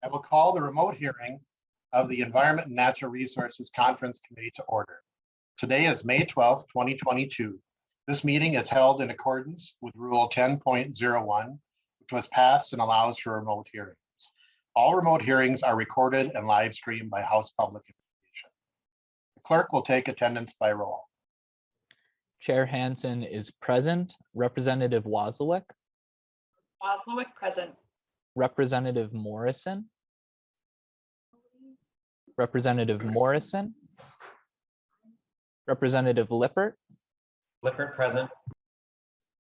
I will call the remote hearing of the Environment and Natural Resources Conference Committee to order. Today is May 12th, 2022. This meeting is held in accordance with Rule 10.01, which was passed and allows for remote hearings. All remote hearings are recorded and live streamed by House Public Information. The clerk will take attendance by roll. Chair Hansen is present. Representative Wozlowick. Wozlowick present. Representative Morrison. Representative Morrison. Representative Lippert. Lippert present.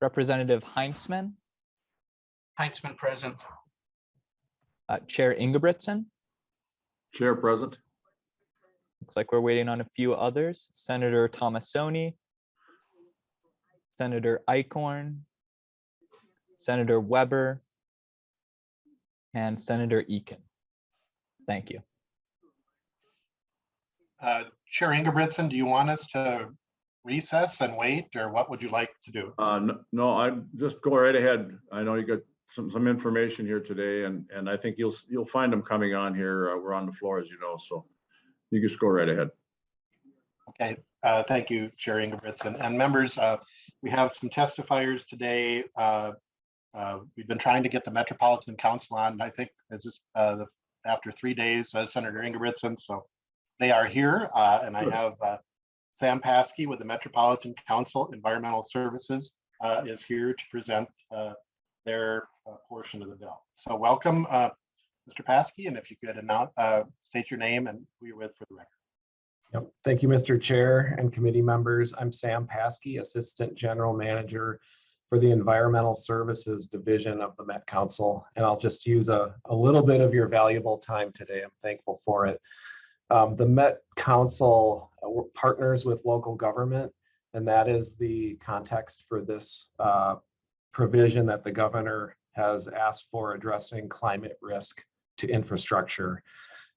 Representative Heinzman. Heinzman present. Chair Ingebrigtsen. Chair present. Looks like we're waiting on a few others. Senator Tomassoni. Senator Eichhorn. Senator Weber. And Senator Eakin. Thank you. Chair Ingebrigtsen, do you want us to recess and wait, or what would you like to do? No, I just go right ahead. I know you got some information here today, and I think you'll find them coming on here. We're on the floor, as you know, so you just go right ahead. Okay, thank you, Chair Ingebrigtsen. And members, we have some testifiers today. We've been trying to get the Metropolitan Council on, I think, is this after 3 days, Senator Ingebrigtsen, so they are here, and I have Sam Paskey with the Metropolitan Council Environmental Services is here to present their portion of the bill. So welcome, Mr. Paskey, and if you could announce, state your name and who you're with for the record. Yep. Thank you, Mr. Chair and committee members. I'm Sam Paskey, Assistant General Manager for the Environmental Services Division of the Met Council, and I'll just use a little bit of your valuable time today. I'm thankful for it. The Met Council partners with local government, and that is the context for this provision that the governor has asked for addressing climate risk to infrastructure.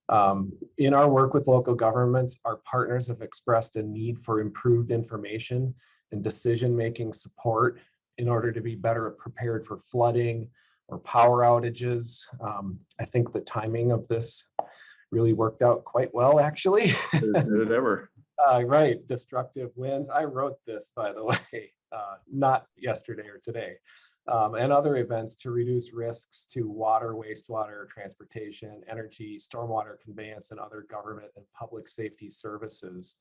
In our work with local governments, our partners have expressed a need for improved information and decision-making support in order to be better prepared for flooding or power outages. I think the timing of this really worked out quite well, actually. Did it ever? Right, destructive winds. I wrote this, by the way, not yesterday or today, and other events to reduce risks to water, wastewater, transportation, energy, stormwater conveyance, and other government and public safety services.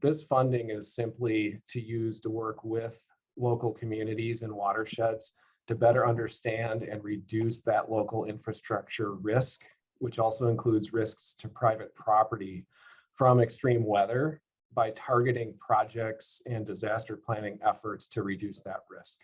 This funding is simply to use to work with local communities and watersheds to better understand and reduce that local infrastructure risk, which also includes risks to private property from extreme weather, by targeting projects and disaster planning efforts to reduce that risk.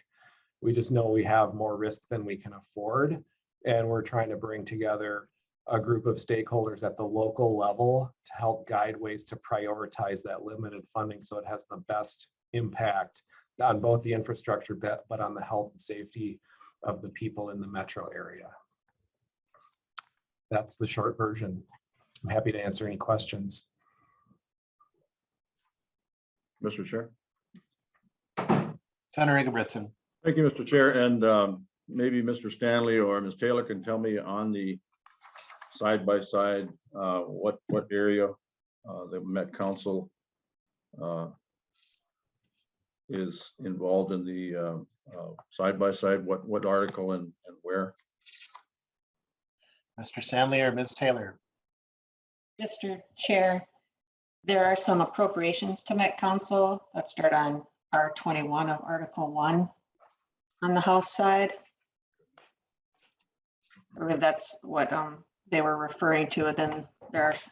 We just know we have more risk than we can afford, and we're trying to bring together a group of stakeholders at the local level to help guide ways to prioritize that limited funding so it has the best impact on both the infrastructure but on the health and safety of the people in the metro area. That's the short version. I'm happy to answer any questions. Mr. Chair. Senator Ingebrigtsen. Thank you, Mr. Chair. And maybe Mr. Stanley or Ms. Taylor can tell me on the side-by-side what area the Met Council is involved in the side-by-side, what article and where? Mr. Stanley or Ms. Taylor? Mr. Chair, there are some appropriations to Met Council that start on R21 of Article 1 on the House side. I believe that's what they were referring to. And then there's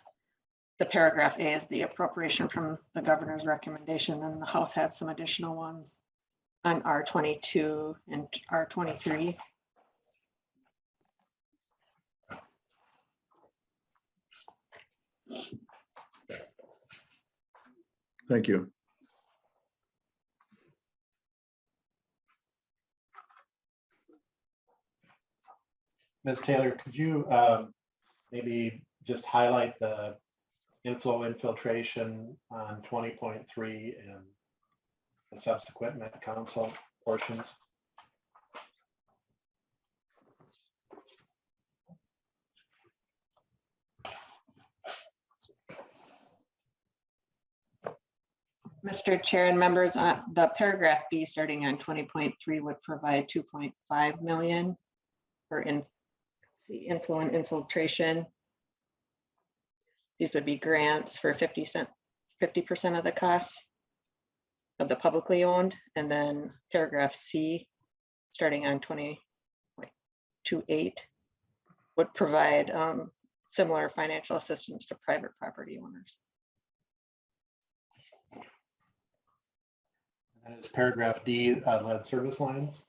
the paragraph A is the appropriation from the governor's recommendation. Then the House had some additional ones on R22 and R23. Thank you. Ms. Taylor, could you maybe just highlight the inflow infiltration on 20.3 and the subsequent Met Council portions? Mr. Chair and members, the paragraph B starting on 20.3 would provide 2.5 million for inflow and infiltration. These would be grants for 50% of the costs of the publicly owned. And then paragraph C starting on 20.28 would provide similar financial assistance to private property owners. And is paragraph D lead service lines?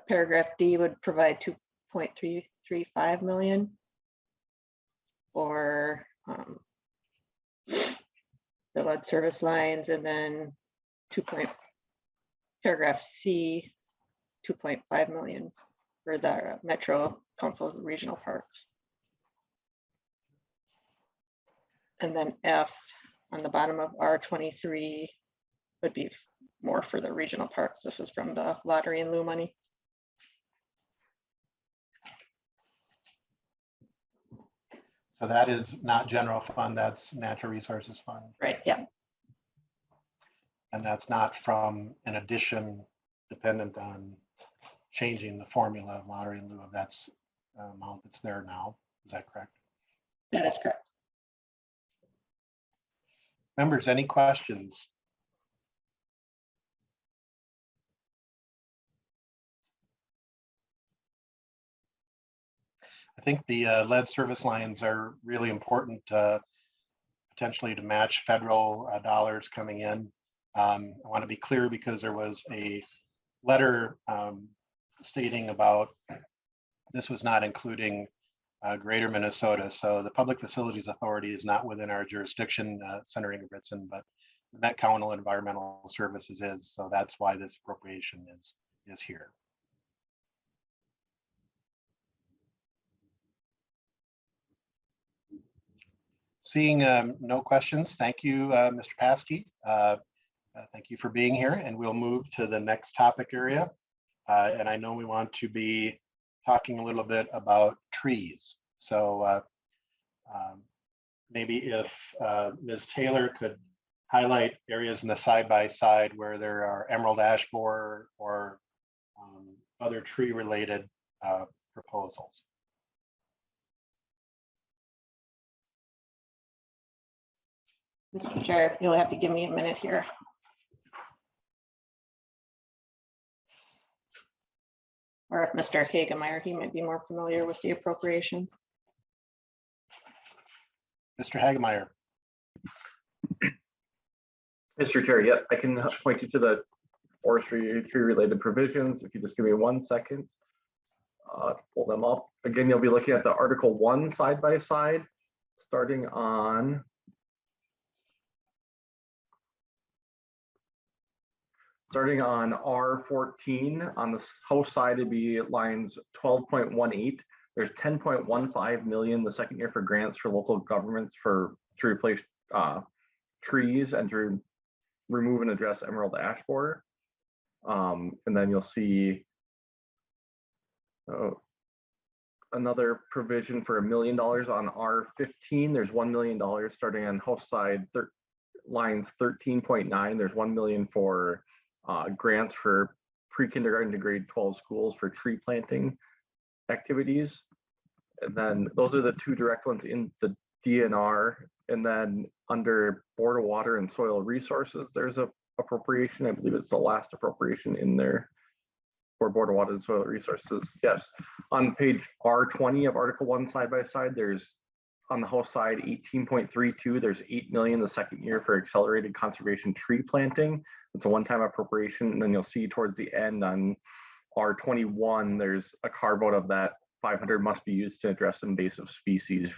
Paragraph D would provide 2.335 million for the lead service lines, and then paragraph C, 2.5 million for the Metro Council's regional parks. And then F on the bottom of R23 would be more for the regional parks. This is from the lottery and lieu money. So that is not general fund, that's natural resources fund. Right, yeah. And that's not from an addition dependent on changing the formula of lottery and lieu of that's amount that's there now. Is that correct? That is correct. Members, any questions? I think the lead service lines are really important potentially to match federal dollars coming in. I want to be clear because there was a letter stating about this was not including greater Minnesota. So the Public Facilities Authority is not within our jurisdiction, Senator Ingebrigtsen, but the Met County Environmental Services is. So that's why this appropriation is here. Seeing no questions, thank you, Mr. Paskey. Thank you for being here, and we'll move to the next topic area. And I know we want to be talking a little bit about trees. So maybe if Ms. Taylor could highlight areas in the side-by-side where there are emerald ash borer or other tree-related proposals. Mr. Chair, you'll have to give me a minute here. Or if Mr. Hagemeyer, he might be more familiar with the appropriations. Mr. Hagemeyer. Mr. Chair, yep, I can point you to the forestry tree related provisions. If you just give me 1 second, pull them up. Again, you'll be looking at the Article 1 side by side, starting on R14. On the House side, it'd be lines 12.18. There's 10.15 million the second year for grants for local governments to replace trees and to remove and address emerald ash borer. And then you'll see another provision for $1 million on R15. There's $1 million starting on House side lines 13.9. There's $1 million for grants for pre-kindergarten to grade 12 schools for tree planting activities. And then those are the two direct ones in the DNR. And then under Board of Water and Soil Resources, there's a appropriation. I believe it's the last appropriation in there for Board of Water and Soil Resources. Yes, on page R20 of Article 1 side by side, there's on the House side 18.32. There's 8 million the second year for accelerated conservation tree planting. It's a one-time appropriation. And then you'll see towards the end on R21, there's a carve out of that 500 must be used to address invasive species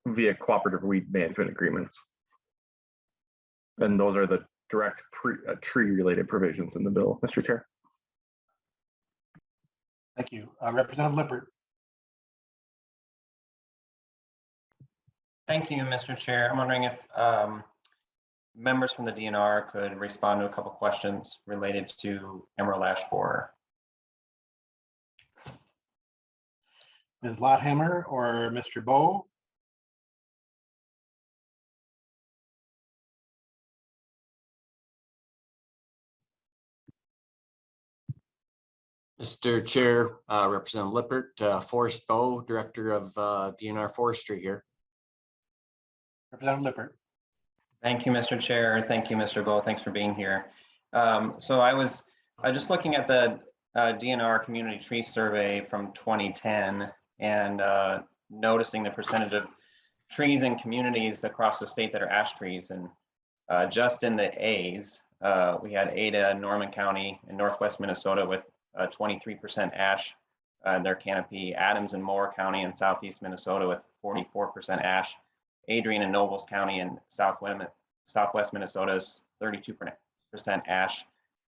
via cooperative weed management agreements. And those are the direct tree-related provisions in the bill, Mr. Chair. Thank you. Representative Lippert. Thank you, Mr. Chair. I'm wondering if members from the DNR could respond to a couple questions related to emerald ash borer. Ms. Lotthammer or Mr. Bowe? Mr. Chair, Representative Lippert, Forrest Bowe, Director of DNR Forestry here. Representative Lippert. Thank you, Mr. Chair. Thank you, Mr. Bowe. Thanks for being here. So I was just looking at the DNR Community Tree Survey from 2010 and noticing the percentage of trees in communities across the state that are ash trees. And just in the A's, we had Ada, Norman County in Northwest Minnesota with 23% ash in their canopy, Adams and Moore County in Southeast Minnesota with 44% ash, Adrian and Nobles County in Southwest Minnesota is 32% ash.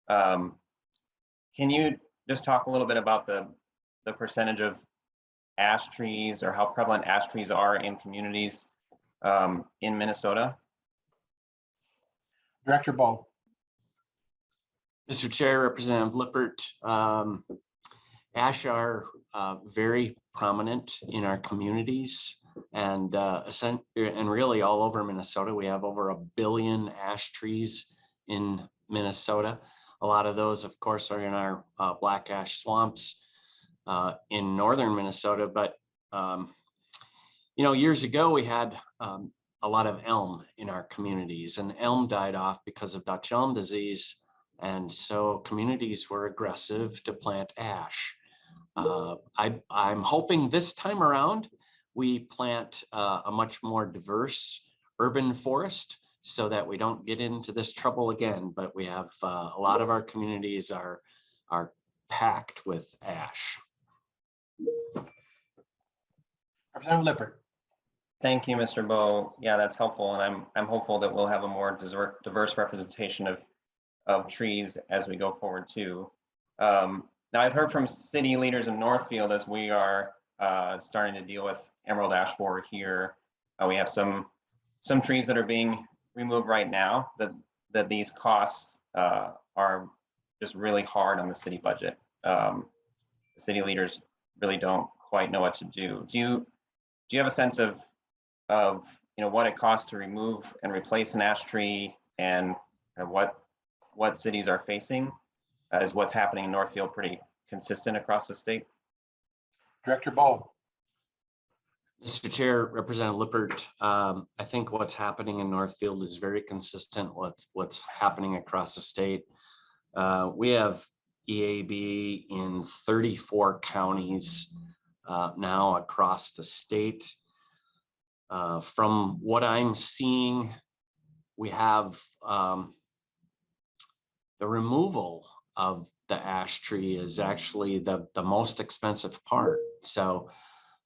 Can you just talk a little bit about the percentage of ash trees or how prevalent ash trees are in communities in Minnesota? Director Bowe. Mr. Chair, Representative Lippert, ash are very prominent in our communities and really all over Minnesota. We have over 1 billion ash trees in Minnesota. A lot of those, of course, are in our black ash swamps in northern Minnesota. But, years ago, we had a lot of elm in our communities, and elm died off because of Dutch elm disease. And so communities were aggressive to plant ash. I'm hoping this time around, we plant a much more diverse urban forest so that we don't get into this trouble again. But we have a lot of our communities are packed with ash. Representative Lippert. Thank you, Mr. Bowe. Yeah, that's helpful. And I'm hopeful that we'll have a more diverse representation of trees as we go forward too. Now I've heard from city leaders in Northfield as we are starting to deal with emerald ash borer here. We have some trees that are being removed right now that these costs are just really hard on the city budget. The city leaders really don't quite know what to do. Do you have a sense of what it costs to remove and replace an ash tree and what cities are facing? Is what's happening in Northfield pretty consistent across the state? Director Bowe. Mr. Chair, Representative Lippert, I think what's happening in Northfield is very consistent with what's happening across the state. We have EAB in 34 counties now across the state. From what I'm seeing, we have the removal of the ash tree is actually the most expensive part. So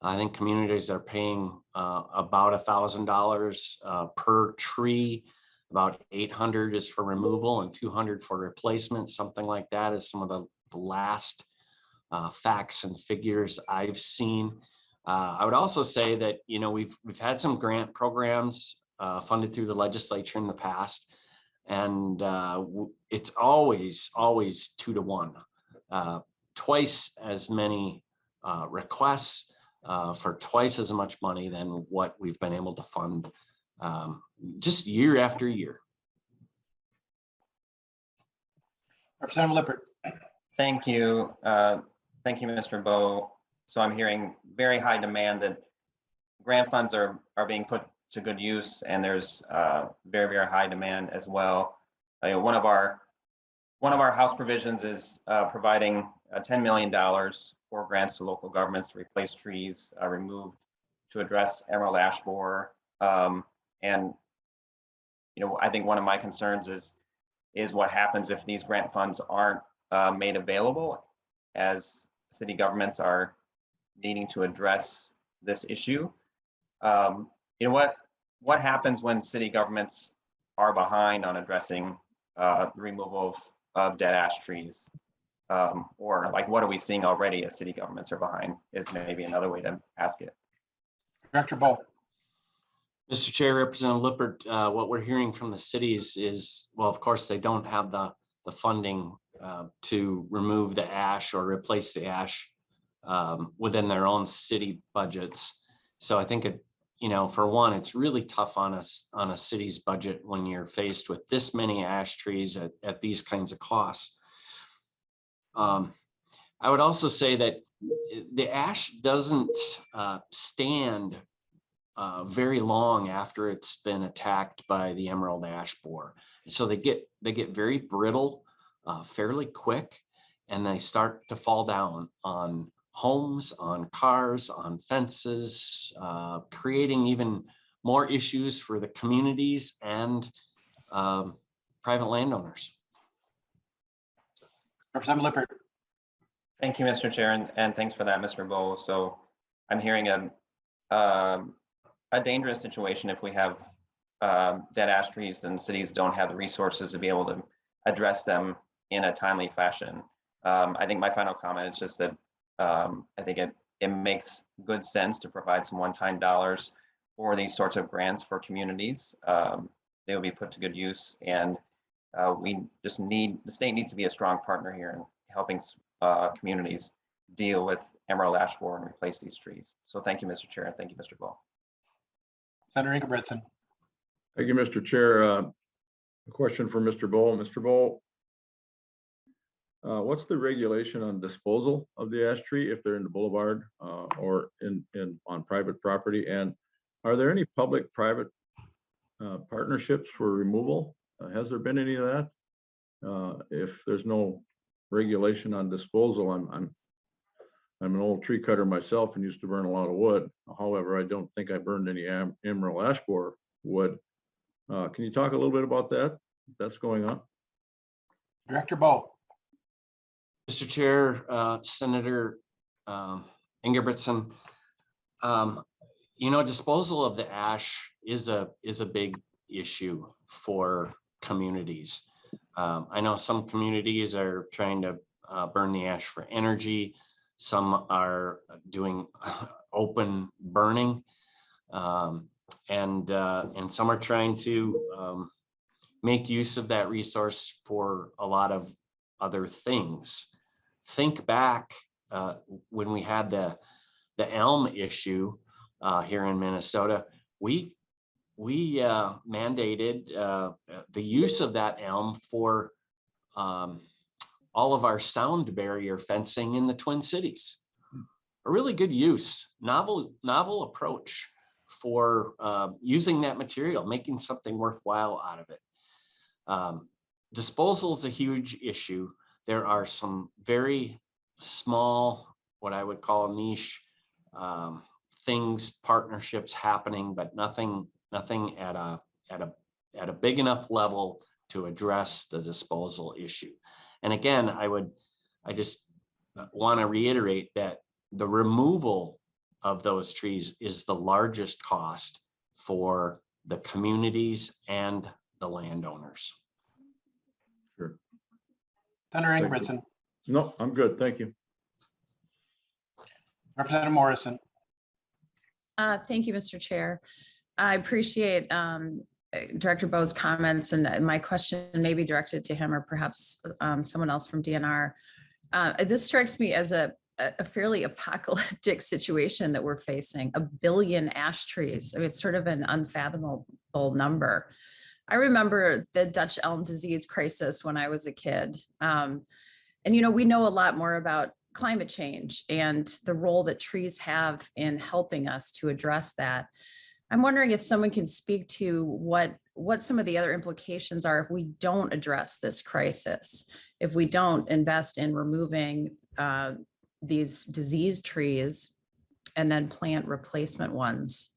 I think communities are paying about $1,000 per tree. About 800 is for removal and 200 for replacement. Something like that is some of the last facts and figures I've seen. I would also say that we've had some grant programs funded through the legislature in the past, and it's always 2 to 1, twice as many requests for twice as much money than what we've been able to fund just year after year. Representative Lippert. Thank you. Thank you, Mr. Bowe. So I'm hearing very high demand that grant funds are being put to good use, and there's very, very high demand as well. One of our House provisions is providing $10 million for grants to local governments to replace trees removed to address emerald ash borer. And I think one of my concerns is what happens if these grant funds aren't made available as city governments are needing to address this issue. What happens when city governments are behind on addressing the removal of dead ash trees? Or what are we seeing already as city governments are behind is maybe another way to ask it. Director Bowe. Mr. Chair, Representative Lippert, what we're hearing from the cities is, well, of course, they don't have the funding to remove the ash or replace the ash within their own city budgets. So I think for one, it's really tough on a city's budget when you're faced with this many ash trees at these kinds of costs. I would also say that the ash doesn't stand very long after it's been attacked by the emerald ash borer. So they get very brittle fairly quick, and they start to fall down on homes, on cars, on fences, creating even more issues for the communities and private landowners. Representative Lippert. Thank you, Mr. Chair, and thanks for that, Mr. Bowe. So I'm hearing a dangerous situation if we have dead ash trees and cities don't have the resources to be able to address them in a timely fashion. I think my final comment is just that I think it makes good sense to provide some one-time dollars for these sorts of grants for communities. They will be put to good use, and we just the state needs to be a strong partner here in helping communities deal with emerald ash borer and replace these trees. So thank you, Mr. Chair, and thank you, Mr. Bowe. Senator Ingebrigtsen. Thank you, Mr. Chair. A question for Mr. Bowe. Mr. Bowe, what's the regulation on disposal of the ash tree if they're in the boulevard or on private property? And are there any public-private partnerships for removal? Has there been any of that? If there's no regulation on disposal, I'm an old tree cutter myself and used to burn a lot of wood. However, I don't think I burned any emerald ash borer wood. Can you talk a little bit about that? That's going on. Director Bowe. Mr. Chair, Senator Ingebrigtsen, disposal of the ash is a big issue for communities. I know some communities are trying to burn the ash for energy. Some are doing open burning, and some are trying to make use of that resource for a lot of other things. Think back when we had the elm issue here in Minnesota. We mandated the use of that elm for all of our sound barrier fencing in the Twin Cities. A really good use, novel approach for using that material, making something worthwhile out of it. Disposal is a huge issue. There are some very small, what I would call niche things, partnerships happening, but nothing at a big enough level to address the disposal issue. And again, I just want to reiterate that the removal of those trees is the largest cost for the communities and the landowners. Sure. Senator Ingebrigtsen. No, I'm good. Thank you. Representative Morrison. Thank you, Mr. Chair. I appreciate Director Bowe's comments, and my question may be directed to him or perhaps someone else from DNR. This strikes me as a fairly apocalyptic situation that we're facing. 1 billion ash trees. I mean, it's sort of an unfathomable number. I remember the Dutch elm disease crisis when I was a kid. And, we know a lot more about climate change and the role that trees have in helping us to address that. I'm wondering if someone can speak to what some of the other implications are if we don't address this crisis, if we don't invest in removing these disease trees and then plant replacement ones.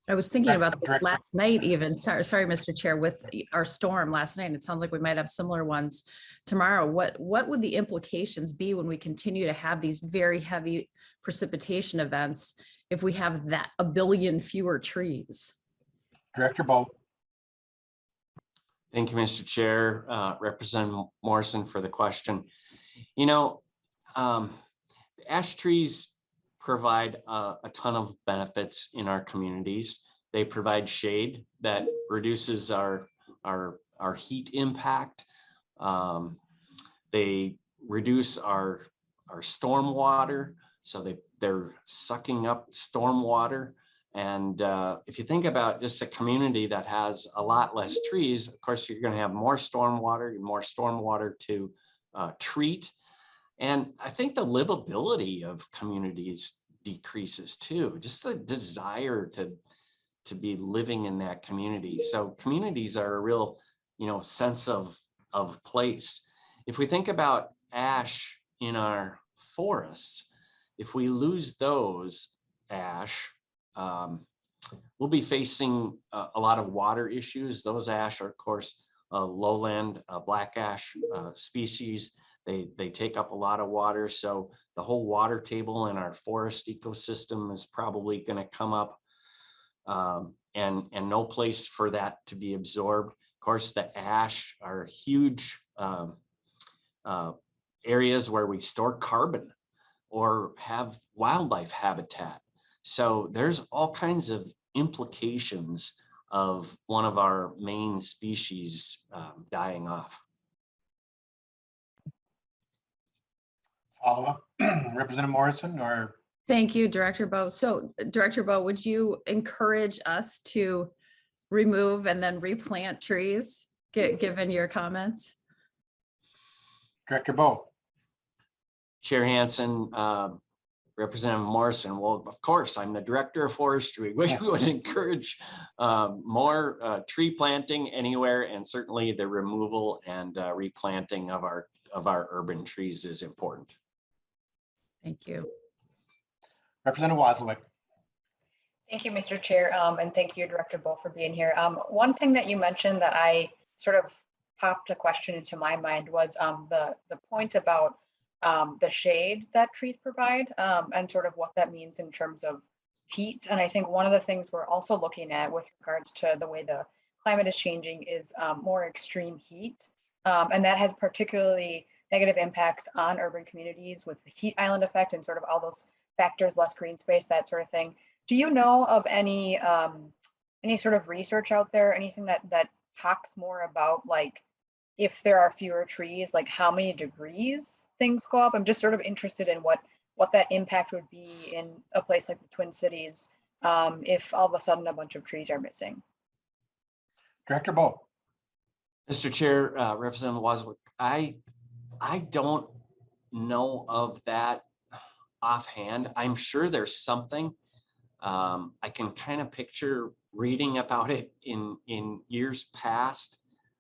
I was thinking about this last night even, sorry, Mr. Chair, with our storm last night, and it sounds like we might have similar ones tomorrow. What would the implications be when we continue to have these very heavy precipitation events if we have 1 billion fewer trees? Director Bowe. Thank you, Mr. Chair. Representative Morrison for the question. Ash trees provide a ton of benefits in our communities. They provide shade that reduces our heat impact. They reduce our storm water, so they're sucking up storm water And if you think about just a community that has a lot less trees, of course, you're going to have more stormwater to treat. And I think the livability of communities decreases too, just the desire to be living in that community. So communities are a real, sense of place. If we think about ash in our forests, if we lose those ash, we'll be facing a lot of water issues. Those ash are, of course, lowland black ash species. They take up a lot of water. So the whole water table in our forest ecosystem is probably going to come up, and no place for that to be absorbed. Of course, the ash are huge areas where we store carbon or have wildlife habitat. So there's all kinds of implications of one of our main species dying off. Follow up, Representative Morrison, or Thank you, Director Bowe. So Director Bowe, would you encourage us to remove and then replant trees, given your comments? Director Bowe? Chair Hansen, Representative Morrison, well, of course, I'm the Director of Forestry. We would encourage more tree planting anywhere, and certainly the removal and replanting of our urban trees is important. Thank you. Representative Wozniak. Thank you, Mr. Chair, and thank you, Director Bowe, for being here. One thing that you mentioned that I sort of popped a question into my mind was the point about the shade that trees provide, and sort of what that means in terms of heat. And I think one of the things we're also looking at with regards to the way the climate is changing is more extreme heat. And that has particularly negative impacts on urban communities with the heat island effect and sort of all those factors, less green space, that sort of thing. Do you know of any sort of research out there, anything that talks more about, like, if there are fewer trees, like how many degrees things go up? I'm just sort of interested in what that impact would be in a place like the Twin Cities if all of a sudden a bunch of trees are missing. Director Bowe? Mr. Chair, Representative Wozniak, I don't know of that offhand. I'm sure there's something. I can kind of picture reading about it in years past,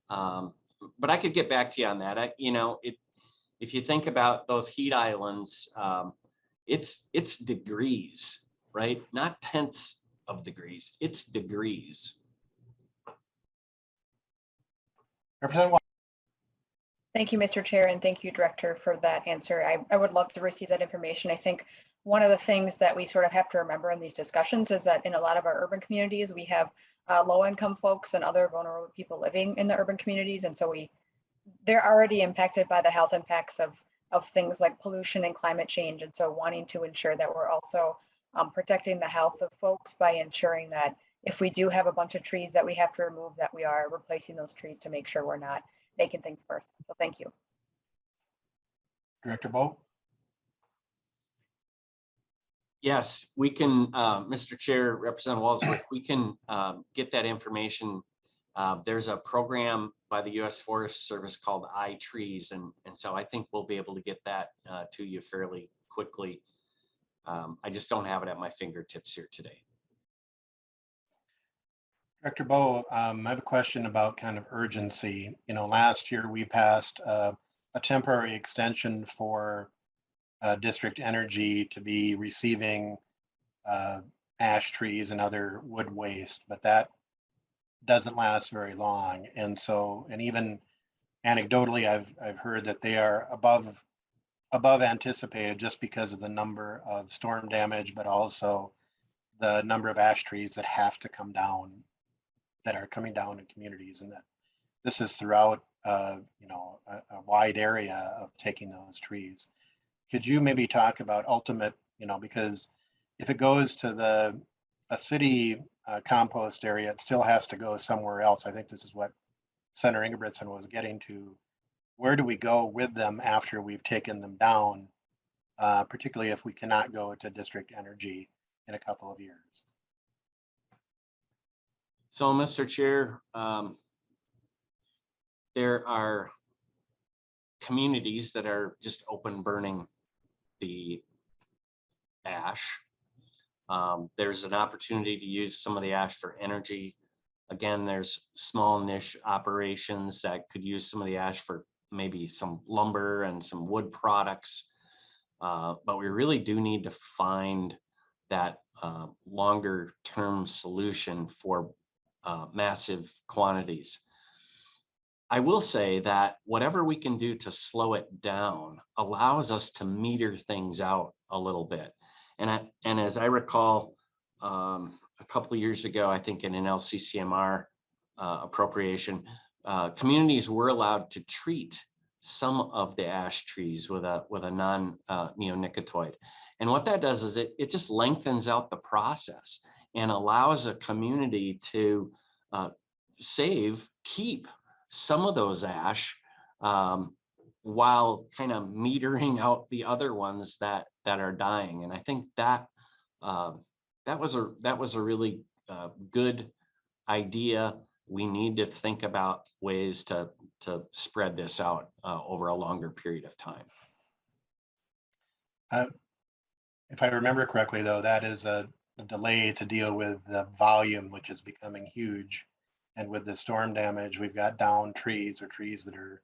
but I could get back to you on that. If you think about those heat islands, it's degrees, right? Not tenths of degrees. It's degrees. Representative Thank you, Mr. Chair, and thank you, Director, for that answer. I would love to receive that information. I think one of the things that we sort of have to remember in these discussions is that in a lot of our urban communities, we have low-income folks and other vulnerable people living in the urban communities. And so they're already impacted by the health impacts of things like pollution and climate change. And so wanting to ensure that we're also protecting the health of folks by ensuring that if we do have a bunch of trees that we have to remove, that we are replacing those trees to make sure we're not making things worse. So thank you. Director Bowe? Yes, we can, Mr. Chair, Representative Wozniak, we can get that information. There's a program by the U.S. Forest Service called iTrees, and so I think we'll be able to get that to you fairly quickly. I just don't have it at my fingertips here today. Director Bowe, I have a question about kind of urgency. Last year we passed a temporary extension for district energy to be receiving ash trees and other wood waste, but that doesn't last very long. And even anecdotally, I've heard that they are above anticipated just because of the number of storm damage, but also the number of ash trees that have to come down, that are coming down in communities, and that this is throughout a wide area of taking those trees. Could you maybe talk about ultimate, because if it goes to a city compost area, it still has to go somewhere else. I think this is what Senator Ingebrigtsen was getting to. Where do we go with them after we've taken them down, particularly if we cannot go to district energy in a couple of years? So, Mr. Chair, there are communities that are just open burning the ash. There's an opportunity to use some of the ash for energy. Again, there's small niche operations that could use some of the ash for maybe some lumber and some wood products. But we really do need to find that longer term solution for massive quantities. I will say that whatever we can do to slow it down allows us to meter things out a little bit. And as I recall, a couple of years ago, I think in an LCCMR appropriation, communities were allowed to treat some of the ash trees with a non-neonicotinoid. And what that does is it just lengthens out the process and allows a community to keep some of those ash while kind of metering out the other ones that are dying. And I think that that was a really good idea. We need to think about ways to spread this out over a longer period of time. If I remember correctly, though, that is a delay to deal with the volume, which is becoming huge. And with the storm damage, we've got downed trees or trees that are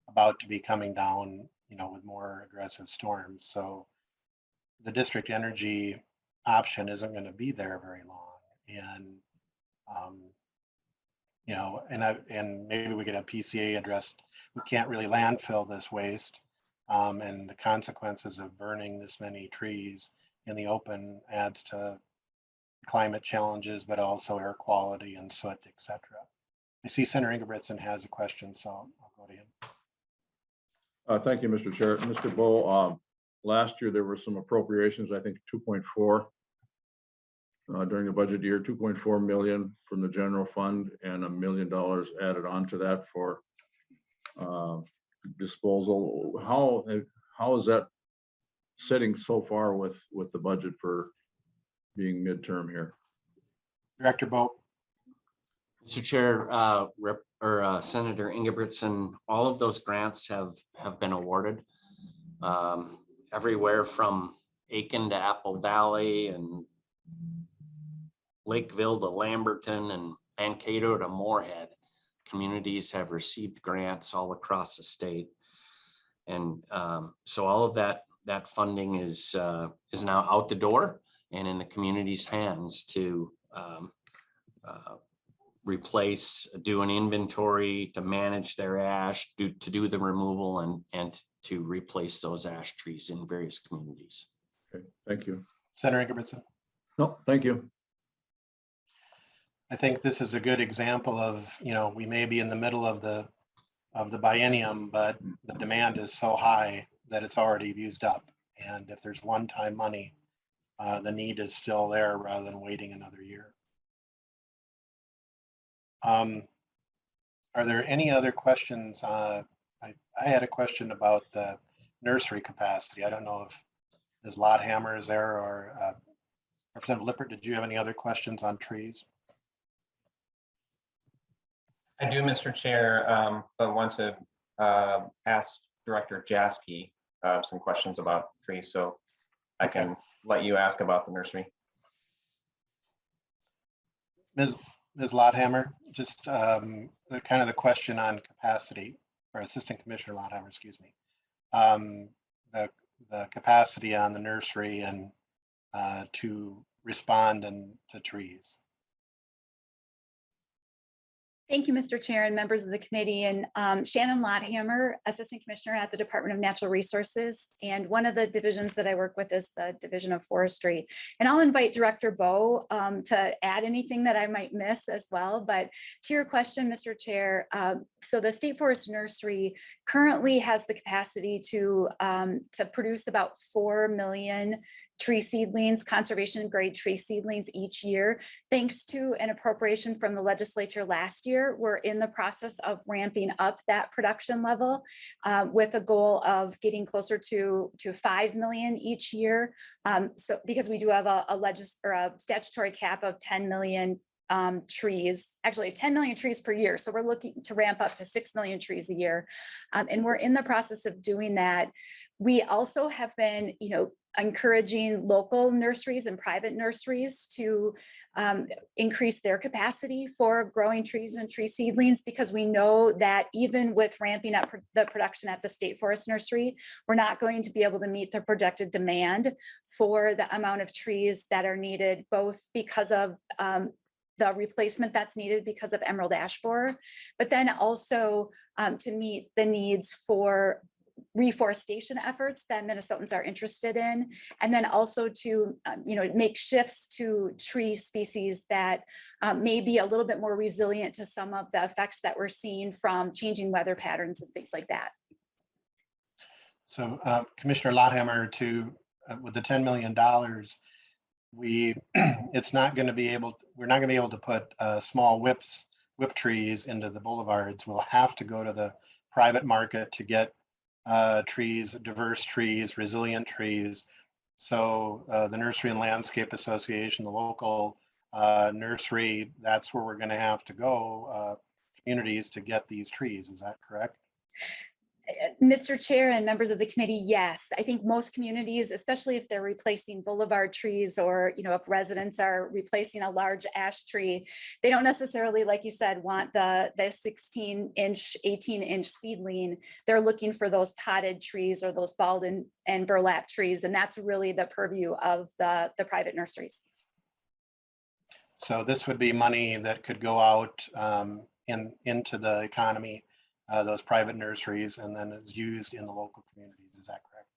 about to be coming down, with more aggressive storms. So the district energy option isn't going to be there very long. And, and maybe we could have PCA addressed. We can't really landfill this waste. And the consequences of burning this many trees in the open adds to climate challenges, but also air quality and soot, etc. I see Senator Ingebrigtsen has a question, so I'll go to him. Thank you, Mr. Chair. Mr. Bowe, last year there were some appropriations, I think 2.4 during the budget year, 2.4 million from the general fund and $1 million added on to that for disposal. How is that sitting so far with the budget for being midterm here? Director Bowe. Mr. Chair, Senator Ingebrigtsen, all of those grants have been awarded everywhere from Aiken to Apple Valley and Lakeville to Lamberton and Mankato to Moorhead. Communities have received grants all across the state. And so all of that funding is now out the door and in the community's hands to replace, do an inventory, to manage their ash, to do the removal and to replace those ash trees in various communities. Okay, thank you. Senator Ingebrigtsen. No, thank you. I think this is a good example of, we may be in the middle of the biennium, but the demand is so high that it's already used up. And if there's one-time money, the need is still there rather than waiting another year. Are there any other questions? I had a question about the nursery capacity. I don't know if Ms. Lothammer is there or Representative Lippert, did you have any other questions on trees? I do, Mr. Chair, but want to ask Director Jaski some questions about trees, so I can let you ask about the nursery. Ms. Lothammer, just kind of the question on capacity, or Assistant Commissioner Lothammer, excuse me. The capacity on the nursery and to respond to trees. Thank you, Mr. Chair and members of the committee. And Shannon Lothammer, Assistant Commissioner at the Department of Natural Resources. And one of the divisions that I work with is the Division of Forestry. And I'll invite Director Bowe to add anything that I might miss as well. But to your question, Mr. Chair, so the State Forest Nursery currently has the capacity to produce about 4 million tree seedlings, conservation grade tree seedlings each year. Thanks to an appropriation from the legislature last year, we're in the process of ramping up that production level with a goal of getting closer to 5 million each year. So because we do have a statutory cap of 10 million trees, actually 10 million trees per year. So we're looking to ramp up to 6 million trees a year. And we're in the process of doing that. We also have been, encouraging local nurseries and private nurseries to increase their capacity for growing trees and tree seedlings, because we know that even with ramping up the production at the State Forest Nursery, we're not going to be able to meet the projected demand for the amount of trees that are needed, both because of the replacement that's needed because of emerald ash borer, but then also to meet the needs for reforestation efforts that Minnesotans are interested in, and then also to make shifts to tree species that may be a little bit more resilient to some of the effects that we're seeing from changing weather patterns and things like that. So Commissioner Lotthammer, with the $10 million, we're not going to be able to put small whip trees into the boulevards. We'll have to go to the private market to get trees, diverse trees, resilient trees. So the Nursery and Landscape Association, the local nursery, that's where we're going to have to go, communities, to get these trees. Is that correct? Mr. Chair and members of the committee, yes. I think most communities, especially if they're replacing boulevard trees, or if residents are replacing a large ash tree, they don't necessarily, like you said, want the 16-inch, 18-inch seedling. They're looking for those potted trees or those bald and burlap trees, and that's really the purview of the private nurseries. So this would be money that could go out into the economy, those private nurseries, and then is used in the local communities. Is that correct?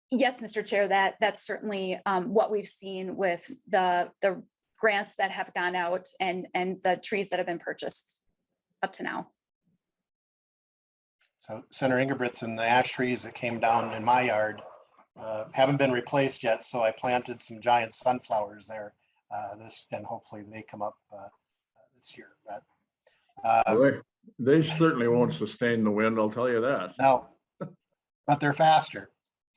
Yes, Mr. Chair, that's certainly what we've seen with the grants that have gone out and the trees that have been purchased up to now. So Senator Ingebrigtsen, the ash trees that came down in my yard haven't been replaced yet, so I planted some giant sunflowers there and hopefully they come up this year. But Well, they certainly won't sustain the wind, I'll tell you that. no, but they're faster.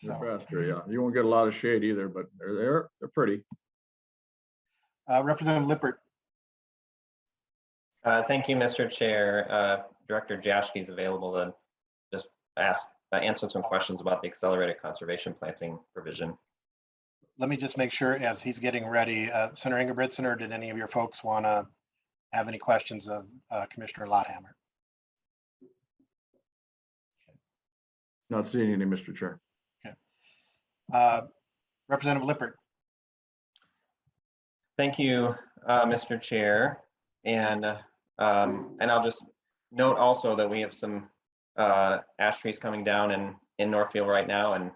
They're So faster, yeah. You won't get a lot of shade either, but they're there. They're pretty. Representative Lippert. Thank you, Mr. Chair. Director Jaschke is available to just answer some questions about the accelerated conservation planting provision. Let me just make sure as he's getting ready, Senator Ingebrigtsen, or did any of your folks want to have any questions of Commissioner Lotthammer? Not seeing any, Mr. Chair. Okay. Representative Lippert. Thank you, Mr. Chair. And I'll just note also that we have some ash trees coming down in Northfield right now, and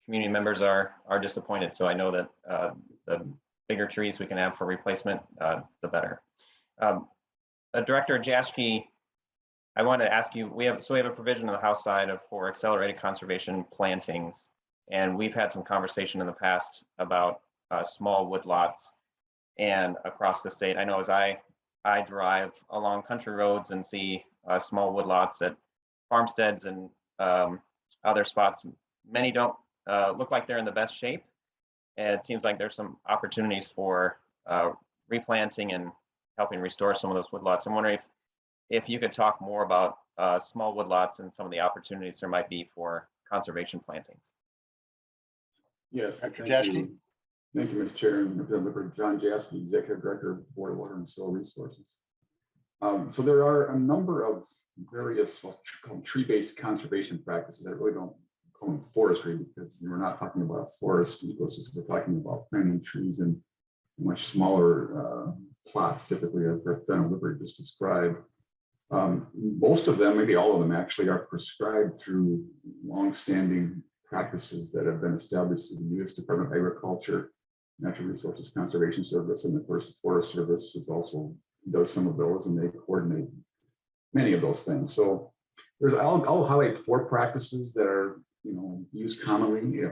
community members are disappointed. So I know that the bigger trees we can have for replacement, the better. Director Jaschke, I wanted to ask you, we have a provision on the House side for accelerated conservation plantings, and we've had some conversation in the past about small woodlots and across the state. I know as I drive along country roads and see small woodlots at farmsteads and other spots, many don't look like they're in the best shape. And it seems like there's some opportunities for replanting and helping restore some of those woodlots. I'm wondering if you could talk more about small woodlots and some of the opportunities there might be for conservation plantings. Yes, Dr. thank Jaschke. you. Thank you, Mr. Chair, and Representative John Jaschke, Executive Director of the Board of Water and Soil Resources. So there are a number of various tree-based conservation practices that really don't call them forestry, because we're not talking about forest ecosystem. We're talking about planting trees in much smaller plots, typically, as Representative Lippert just described. Most of them, maybe all of them, actually are prescribed through longstanding practices that have been established in the U.S. Department of Agriculture, Natural Resources Conservation Service, and the Forest Service is also does some of those, and they coordinate many of those things. So I'll highlight 4 practices that are used commonly: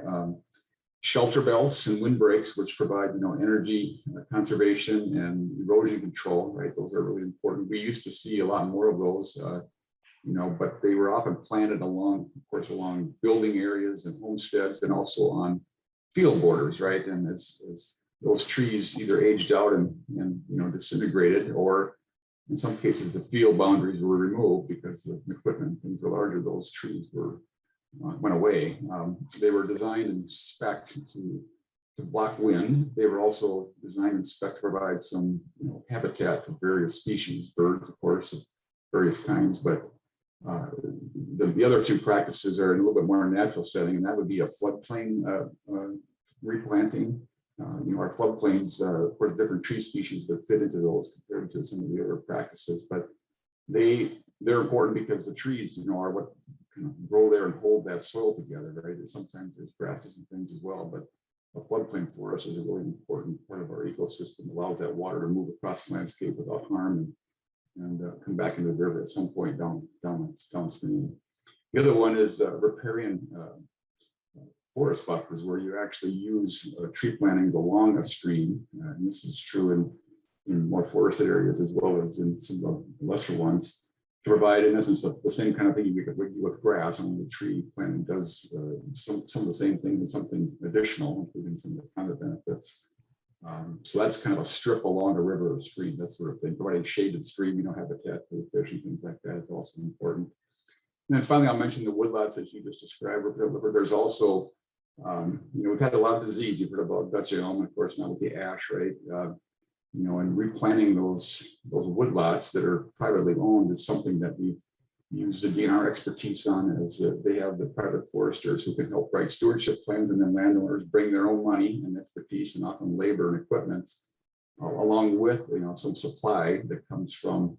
shelter belts and windbreaks, which provide energy conservation and erosion control. Right, those are really important. We used to see a lot more of those. But they were often planted along building areas and homesteads, and also on field borders, right? And as those trees either aged out and disintegrated, or in some cases the field boundaries were removed because of equipment. Things were larger. Those trees went away. They were designed and spec'd to block wind. They were also designed and spec'd to provide some habitat for various species, birds, of course, of various kinds. But the other two practices are in a little bit more natural setting, and that would be a floodplain replanting. Our floodplains, of course, different tree species that fit into those compared to some of the other practices, but they're important because the trees, are what kind of grow there and hold that soil together, right? And sometimes there's grasses and things as well, but a floodplain forest is a really important part of our ecosystem. Allows that water to move across the landscape without harm and come back into the river at some point downstream. The other one is riparian forest buffers, where you actually use tree plantings along a stream. And this is true in more forested areas as well as in some of the lesser ones, to provide, in essence, the same kind of thing you could do with grass. Only the tree planting does some of the same things and something additional, including some of the kind of benefits. So that's kind of a strip along a river or stream, that sort of thing. Providing shaded stream, habitat for the fish and things like that is also important. And then finally, I'll mention the woodlots that you just described. There's also, we've had a lot of disease. You've heard about Dutch elm, and of course now with the ash, right? And replanting those woodlots that are privately owned is something that we've used the DNR expertise on, as they have the private foresters who can help write stewardship plans, and then landowners bring their own money and expertise and often labor and equipment, along with some supply that comes from,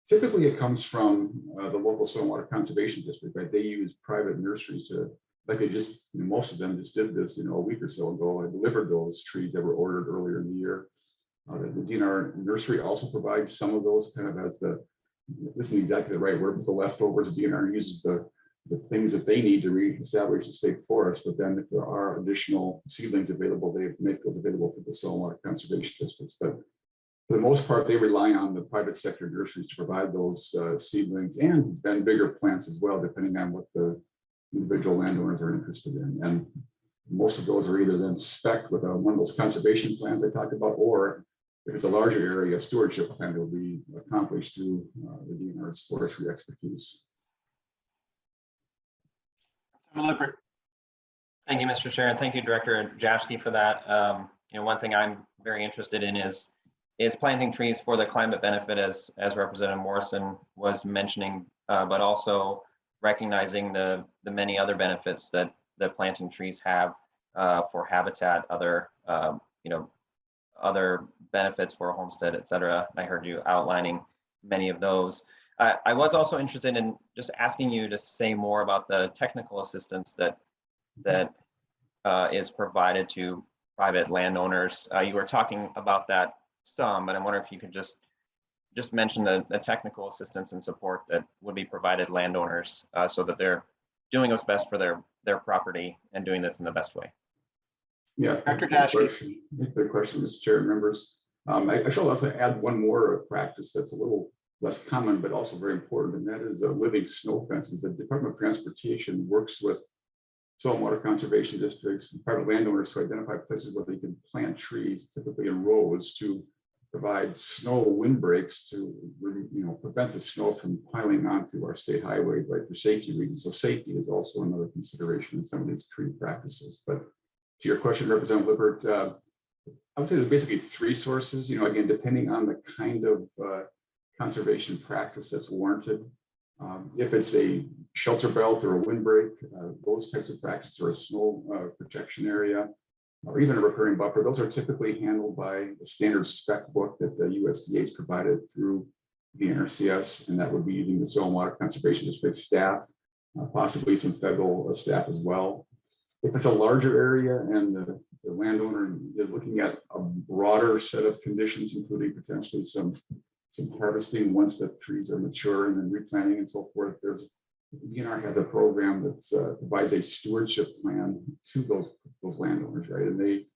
typically it comes from the local soil and water conservation district, right? They use private nurseries to, like they just, most of them just did this, a week or so ago. I delivered those trees that were ordered earlier in the year. The DNR nursery also provides some of those kind of as this isn't exactly the right word, but the leftovers. The DNR uses the things that they need to reestablish the state forest, but then if there are additional seedlings available, they make those available for the soil and water conservation districts. But for the most part, they rely on the private sector nurseries to provide those seedlings and bigger plants as well, depending on what the individual landowners are interested in. And most of those are either then spec with one of those conservation plans I talked about, or if it's a larger area, a stewardship plan will be accomplished through the DNR's forestry expertise. Thank you, Mr. Chair, and thank you, Director Jaschke, for that. One thing I'm very interested in is planting trees for the climate benefit, as Representative Morrison was mentioning, but also recognizing the many other benefits that planting trees have for habitat, other other benefits for a homestead, et cetera. I heard you outlining many of those. I was also interested in just asking you to say more about the technical assistance that is provided to private landowners. You were talking about that some, but I wonder if you could just mention the technical assistance and support that would be provided landowners so that they're doing what's best for their property and doing this in the best way. Yeah, Dr. Jaschke. Good question, Mr. Chair and members. I should also add one more practice that's a little less common, but also very important, and that is living snow fences. The Department of Transportation works with soil and water conservation districts and private landowners to identify places where they can plant trees, typically in rows, to provide snow windbreaks to prevent the snow from piling onto our state highways, right, for safety reasons. So safety is also another consideration in some of these tree practices. But to your question, Representative Lippert, I would say there's basically three sources, again, depending on the kind of conservation practice that's warranted. If it's a shelter belt or a windbreak, those types of practices, or a snow protection area, or even a riparian buffer, those are typically handled by the standard spec book that the USDA has provided through the NRCS, and that would be using the Soil and Water Conservation District staff, possibly some federal staff as well. If it's a larger area and the landowner is looking at a broader set of conditions, including potentially some harvesting once the trees are mature and then replanting and so forth, DNR has a program that provides a stewardship plan to those landowners, right? And they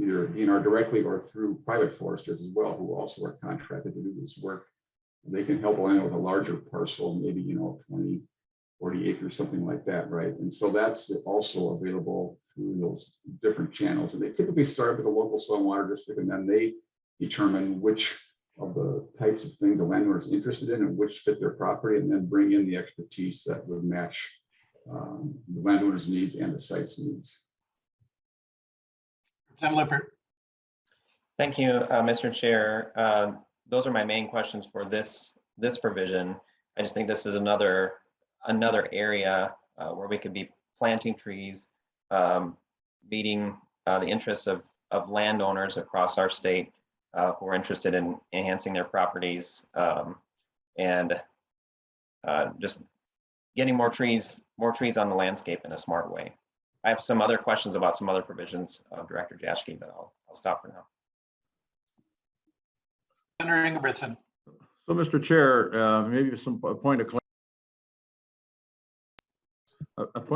either DNR directly or through private foresters as well, who also are contracted to do this work. And they can help a landowner with a larger parcel, maybe 20, 40 acres, something like that, right? And so that's also available through those different channels. And they typically start with the local soil and water district, and then they determine which of the types of things the landowner is interested in and which fit their property, and then bring in the expertise that would match the landowner's needs and the site's needs. Representative Lippert. Thank you, Mr. Chair. Those are my main questions for this provision. I just think this is another area where we could be planting trees, meeting the interests of landowners across our state who are interested in enhancing their properties, and just getting more trees on the landscape in a smart way. I have some other questions about some other provisions, Director Jaschke, but I'll stop for now. Senator Ingebrigtsen. So, Mr. Chair, maybe a point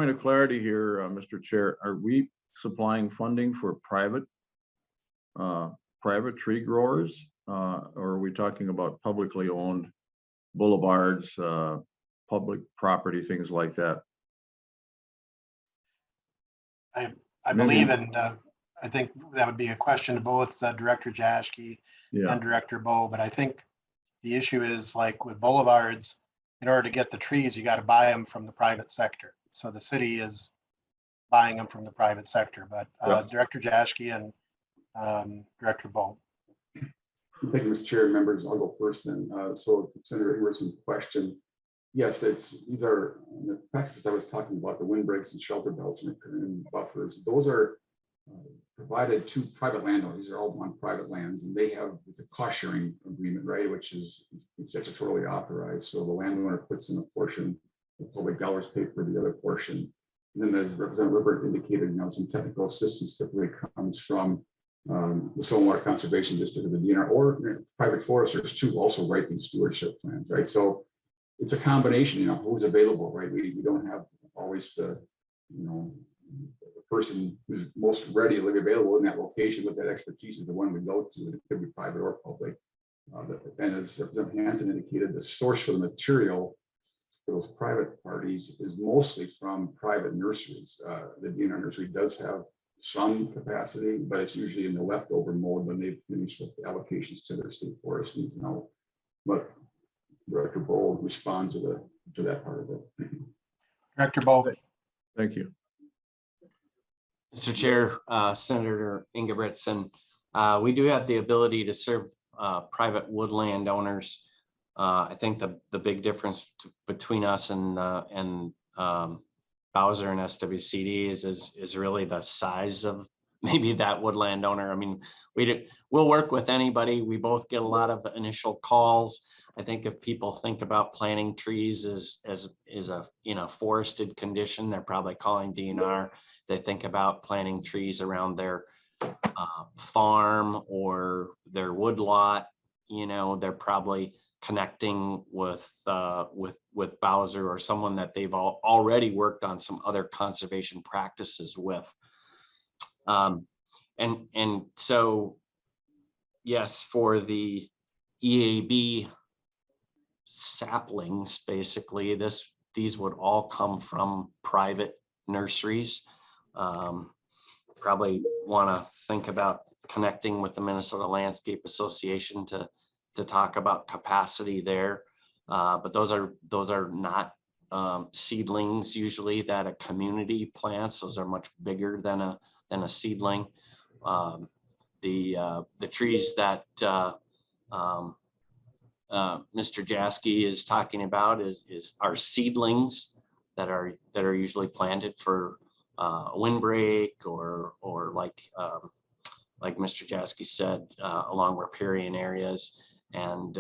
of clarity here, Mr. Chair. Are we supplying funding for private tree growers, or are we talking about publicly owned boulevards, public property, things like that? I believe, and I think that would be a question to both Director Jaschke and Director Bowe, but I think the issue is, like with boulevards, in order to get the trees, you got to buy them from the private sector. So the city is buying them from the private sector, but Director Jaschke and Director Bowe. Thank you, Mr. Chair. Members, I'll go first then. So Senator Ingebrigtsen's question, yes, these are the practices I was talking about, the windbreaks and shelter belts and buffers. Those are provided to private landowners. These are all on private lands, and they have the cost sharing agreement, right, which is statutorily authorized. So the landowner puts in a portion, the public dollars pay for the other portion. And then, as Representative Lippert indicated, some technical assistance typically comes from the Soil and Water Conservation District of the DNR, or private foresters too also write these stewardship plans, right? So it's a combination, who's available, right? We don't have always the person who's most readily available in that location with that expertise is the one we go to. It could be private or public. And as Representative Hansen indicated, the source for the material for those private parties is mostly from private nurseries. The DNR nursery does have some capacity, but it's usually in the leftover mode when they've finished with the allocations to their state forest needs. Now, but Director Bowe will respond to that part of it. Director Bowe. Thank you. Mr. Chair, Senator Ingebrigtsen, we do have the ability to serve private woodland owners. I think the big difference between us and Bowser and SWCD is really the size of maybe that woodland owner. I mean, we'll work with anybody. We both get a lot of initial calls. I think if people think about planting trees as a forested condition, they're probably calling DNR. They think about planting trees around their farm or their woodlot. They're probably connecting with Bowser or someone that they've already worked on some other conservation practices with. And so, yes, for the EAB saplings, basically, these would all come from private nurseries. Probably want to think about connecting with the Minnesota Landscape Association to talk about capacity there, but those are not seedlings usually that a community plants. Those are much bigger than a seedling. The trees that Mr. Jaschke is talking about are seedlings that are usually planted for windbreak or like Mr. Jaschke said, along riparian areas. And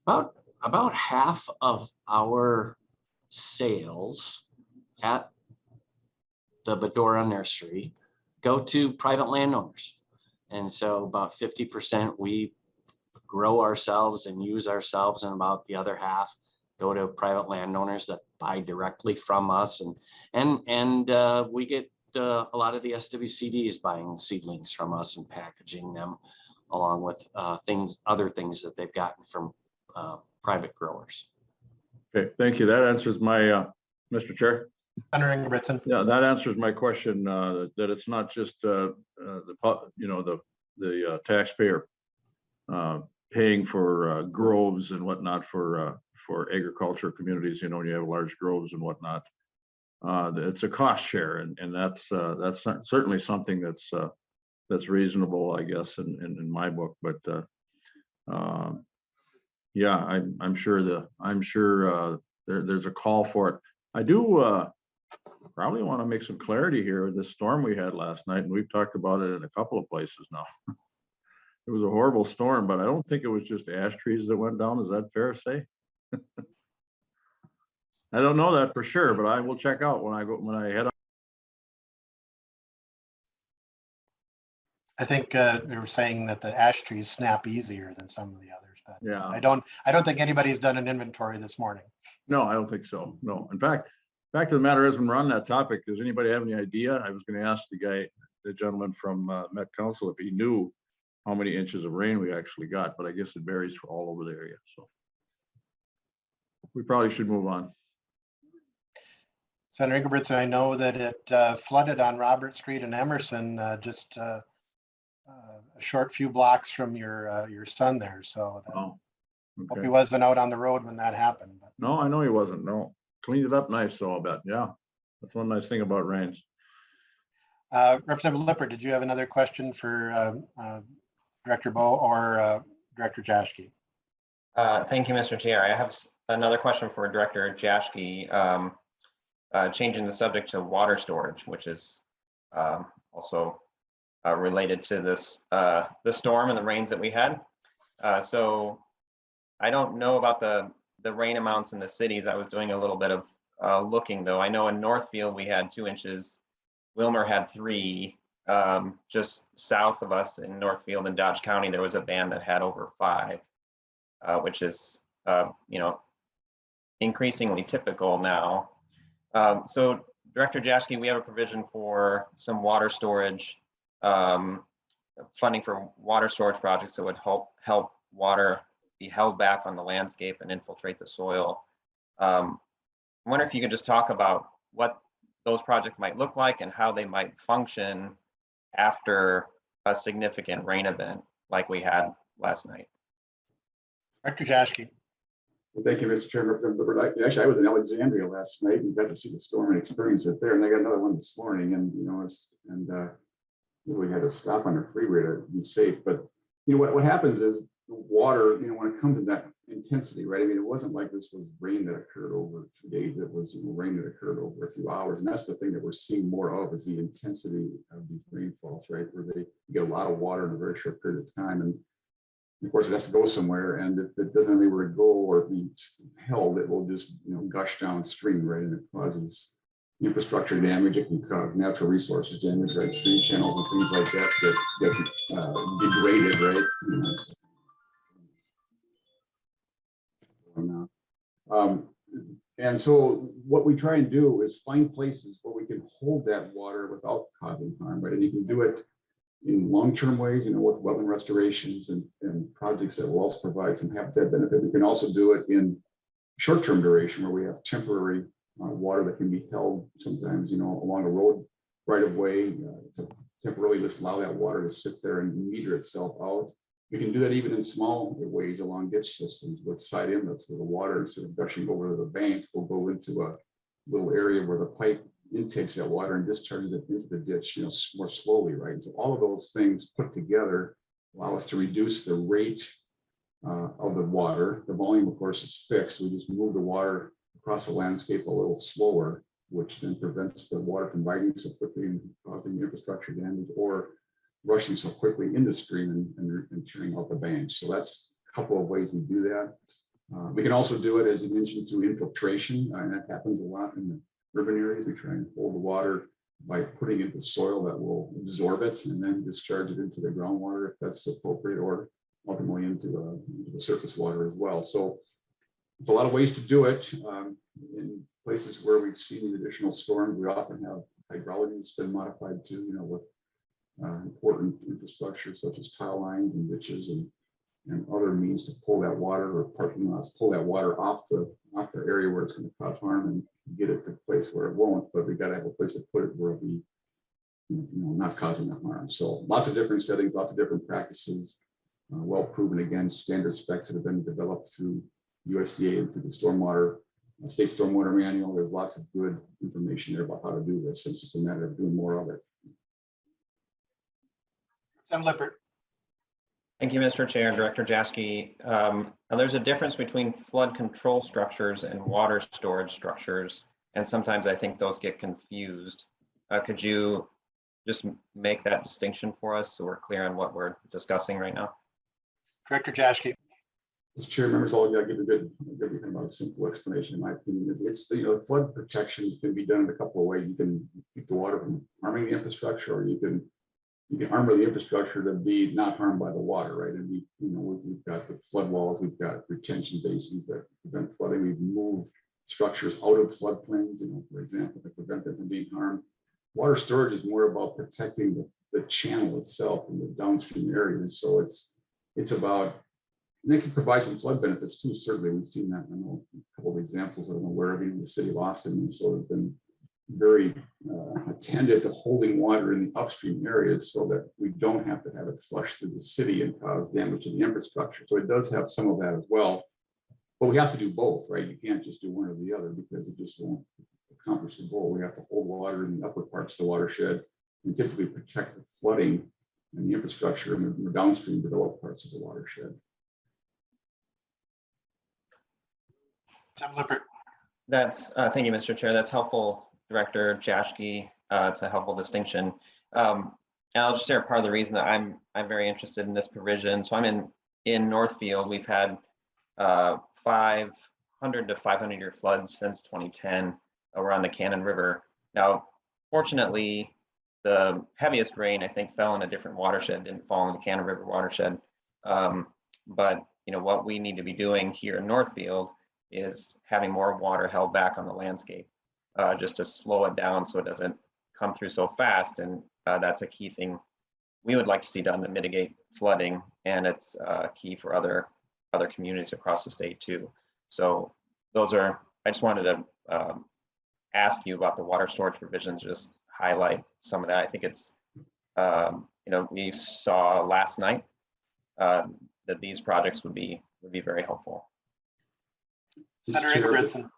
about half of our sales at the Bedora Nursery go to private landowners. And so about 50% we grow ourselves and use ourselves, and about the other half go to private landowners that buy directly from us. And we get a lot of the SWCDs buying seedlings from us and packaging them along with other things that they've gotten from private growers. Okay, thank you. That answers my Mr. Chair. Senator Ingebrigtsen. Yeah, that answers my question, that it's not just the taxpayer paying for groves and whatnot for agriculture communities, you have large groves and whatnot. It's a cost share, and that's certainly something that's reasonable, I guess, in my book. But yeah, I'm sure there's a call for it. I do probably want to make some clarity here. The storm we had last night, and we've talked about it in a couple of places now. It was a horrible storm, but I don't think it was just ash trees that went down. Is that fair to say? I don't know that for sure, but I will check out when I head up. I think they were saying that the ash trees snap easier than some of the others, but Yeah. I don't think anybody's done an inventory this morning. No, I don't think so. No. In fact, fact of the matter is, when we're on that topic, does anybody have any idea? I was going to ask the gentleman from Met Council, if he knew how many inches of rain we actually got, but I guess it varies for all over the area. So we probably should move on. Senator Ingebrigtsen, I know that it flooded on Robert Street in Emerson, just a short few blocks from your son there. So Oh, hope okay. he wasn't out on the road when that happened. But. No, I know he wasn't. No, cleaned it up nice, so I'll bet. Yeah, that's one nice thing about rains. Representative Lippert, did you have another question for Director Bowe or Director Jaschke? Thank you, Mr. Chair. I have another question for Director Jaschke, changing the subject to water storage, which is also related to this the storm and the rains that we had. So I don't know about the rain amounts in the cities. I was doing a little bit of looking, though. I know in Northfield we had 2 inches. Wilmer had 3. Just south of us in Northfield and Dodge County, there was a band that had over 5, which is increasingly typical now. So Director Jaschke, we have a provision for some water storage, funding for water storage projects that would help water be held back on the landscape and infiltrate the soil. I wonder if you could just talk about what those projects might look like and how they might function after a significant rain event like we had last night. Director Jaschke. Well, thank you, Mr. Chairman. Actually, I was in Alexandria last night and got to see the storm and experience it there. And I got another one this morning, and we had to stop on the freeway to be safe. But what happens is the water, when it comes to that intensity, right? I mean, it wasn't like this was rain that occurred over 2 days. It was rain that occurred over a few hours. And that's the thing that we're seeing more of, is the intensity of these rainfalls, right? Where they get a lot of water in a very short period of time. And of course, it has to go somewhere. And if it doesn't have anywhere to go or be held, it will just gush downstream, right? And it causes infrastructure damage. It can cause natural resources damage, right? Stream channels and things like that get degraded, right? And so what we try and do is find places where we can hold that water without causing harm, right? And you can do it in long-term ways, with wetland restorations and projects that will also provide some habitat benefit. We can also do it in short-term duration, where we have temporary water that can be held sometimes, along a road right of way, to temporarily just allow that water to sit there and meter itself out. We can do that even in small ways along ditch systems with side inlets, where the water, instead of gushing over to the bank, will go into a little area where the pipe intakes that water and discharges it into the ditch, more slowly, right? So all of those things put together allow us to reduce the rate of the water. The volume, of course, is fixed. We just move the water across the landscape a little slower, which then prevents the water from riding so quickly and causing infrastructure damage or rushing so quickly into stream and turning out the banks. So that's a couple of ways we do that. We can also do it, as you mentioned, through infiltration, and that happens a lot in the urban areas. We try and hold the water by putting it into soil that will absorb it and then discharge it into the groundwater if that's appropriate, or ultimately into the surface water as well. So it's a lot of ways to do it. In places where we've seen additional storms, we often have hydrology that's been modified too, with important infrastructure such as tile lines and ditches and other means to pull that water, or parking lots, pull that water off the off the area where it's going to cause harm and get it to a place where it won't, but we got to have a place to put it where it'll be, not causing the harm. So lots of different settings, lots of different practices, well proven against standard specs that have been developed through USDA and through the stormwater, state stormwater manual. There's lots of good information there about how to do this. It's just a matter of doing more of it. Tim Lippert. Thank you, Mr. Chair, Director Jaschke. Now there's a difference between flood control structures and water storage structures, and sometimes I think those get confused. Could you just make that distinction for us so we're clear on what we're discussing right now? Director Jaschke. Mr. Chair, members, all of you, I'll give you about a simple explanation. In my opinion, it's flood protection can be done in a couple of ways. You can keep the water from harming the infrastructure, or you can armor the infrastructure to be not harmed by the water, right? And we've got the flood walls, we've got retention basins that prevent flooding. We've moved structures out of floodplains, for example, to prevent them from being harmed. Water storage is more about protecting the channel itself and the downstream areas. So it's about, and it can provide some flood benefits too. Certainly, we've seen that. I know a couple of examples that I'm aware of in the city of Austin, and so have been very attentive to holding water in the upstream areas so that we don't have to have it flush through the city and cause damage to the infrastructure. So it does have some of that as well, but we have to do both, right? You can't just do one or the other because it just won't accomplish the goal. We have to hold water in the upper parts of the watershed and typically protect the flooding and the infrastructure in the downstream developed parts of the watershed. Tim Lippert. That's thank you, Mr. Chair. That's helpful, Director Jaschke. It's a helpful distinction. And I'll just share part of the reason that I'm very interested in this provision. So I'm in Northfield. We've had 500 to 500 year floods since 2010 around the Cannon River. Now, fortunately, the heaviest rain I think fell in a different watershed, didn't fall in the Cannon River watershed. But what we need to be doing here in Northfield is having more water held back on the landscape, just to slow it down so it doesn't come through so fast. And that's a key thing we would like to see done to mitigate flooding, and it's key for other communities across the state too. So I just wanted to ask you about the water storage provisions, just highlight some of that. I think it's, we saw last night that these projects would be very helpful. Senator Ingebrigtsen.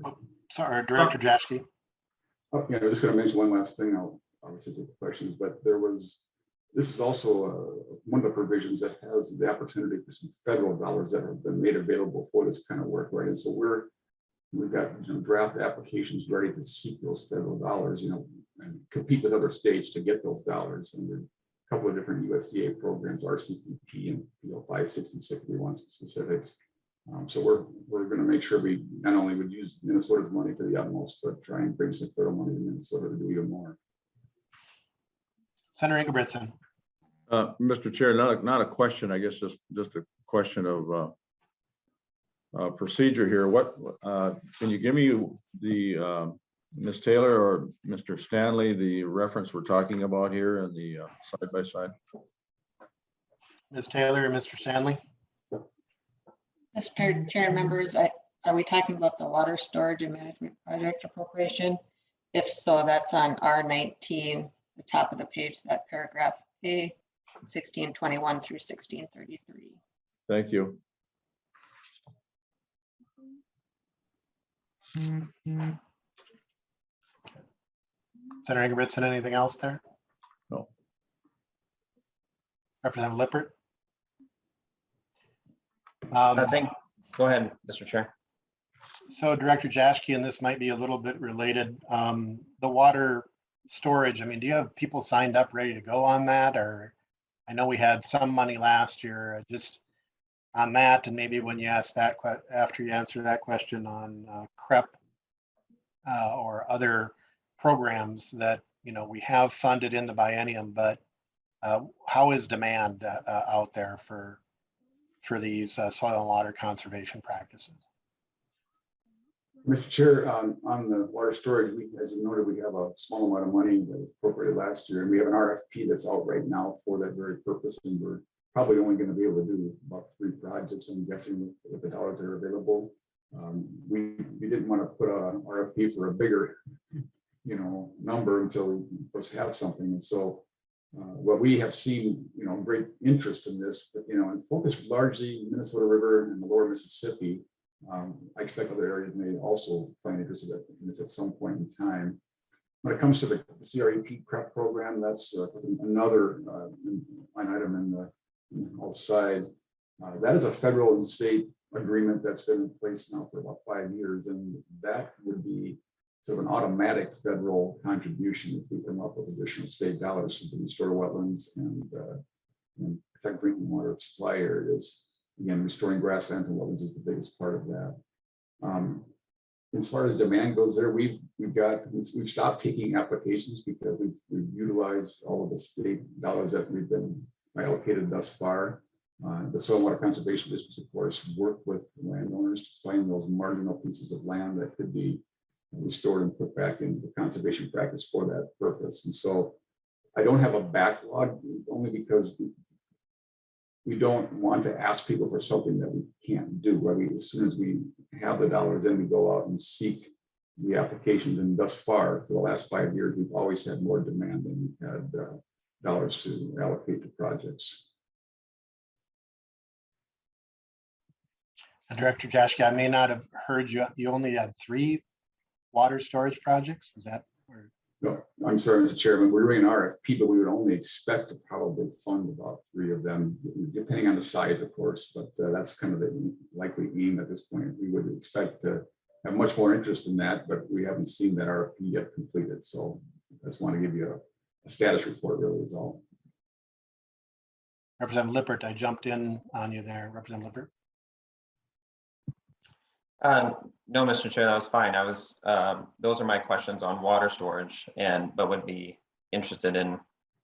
Oh, sorry, Director Jaschke. Oh, yeah, I was just going to mention one last thing. I'll obviously take the questions, but this is also one of the provisions that has the opportunity for some federal dollars that have been made available for this kind of work, right? And so we've got draft applications ready to seek those federal dollars, and compete with other states to get those dollars. And there's a couple of different USDA programs, RCPP and 566, we want some specifics. So we're going to make sure we not only would use Minnesota's money to the utmost, but try and bring some federal money to Minnesota to do even more. Senator Ingebrigtsen. Mr. Chair, not a question, I guess just a question of procedure here. What can you give me the Ms. Taylor or Mr. Stanley, the reference we're talking about here in the side by side? Ms. Taylor and Mr. Stanley. Mr. Chair, members, are we talking about the water storage and management project appropriation? If so, that's on R19, the top of the page, that paragraph A, 1621 through 1633. Thank you. Senator Ingebrigtsen, anything else there? No. Representative Lippert. Go ahead, Mr. Chair. So Director Jaschke, and this might be a little bit related, the water storage, do you have people signed up ready to go on that? Or I know we had some money last year just on that, and maybe when you ask that, after you answer that question on CREP or other programs that we have funded in the biennium, but how is demand out there for these soil and water conservation practices? Mr. Chair, on the water storage, as you noted, we have a small amount of money that was appropriated last year, and we have an RFP that's out right now for that very purpose, and we're probably only going to be able to do about 3 projects, I'm guessing, with the dollars that are available. We didn't want to put a RFP for a bigger, number until we of course have something. And so what we have seen, great interest in this, but, and focus largely Minnesota River and the lower Mississippi. I expect other areas may also find interest in this at some point in time. When it comes to the CREP prep program, that's another line item in the health side. That is a federal and state agreement that's been in place now for about 5 years, and that would be sort of an automatic federal contribution if we come up with additional state dollars to restore wetlands and protect drinking water supply areas. Again, restoring grasslands and wetlands is the biggest part of that. As far as demand goes there, we've stopped taking applications because we've utilized all of the state dollars that we've been allocated thus far. The Soil and Water Conservation Districts, of course, work with landowners to find those marginal pieces of land that could be restored and put back into conservation practice for that purpose. And so I don't have a backlog only because we don't want to ask people for something that we can't do. Right? As soon as we have the dollars, then we go out and seek the applications. And thus far, for the last 5 years, we've always had more demand than we've had dollars to allocate to projects. Director Jaschke, I may not have heard you. You only had 3 water storage projects. Is that? No, I'm sorry, Mr. Chairman. We're doing an RFP, but we would only expect to probably fund about 3 of them, depending on the size, of course. But that's kind of the likely aim at this point. We would expect to have much more interest in that, but we haven't seen that RFP yet completed. So I just want to give you a status report, really, is all. Representative Lippert, I jumped in on you there. Representative Lippert. No, Mr. Chair, that was fine. I was, those are my questions on water storage, but would be interested in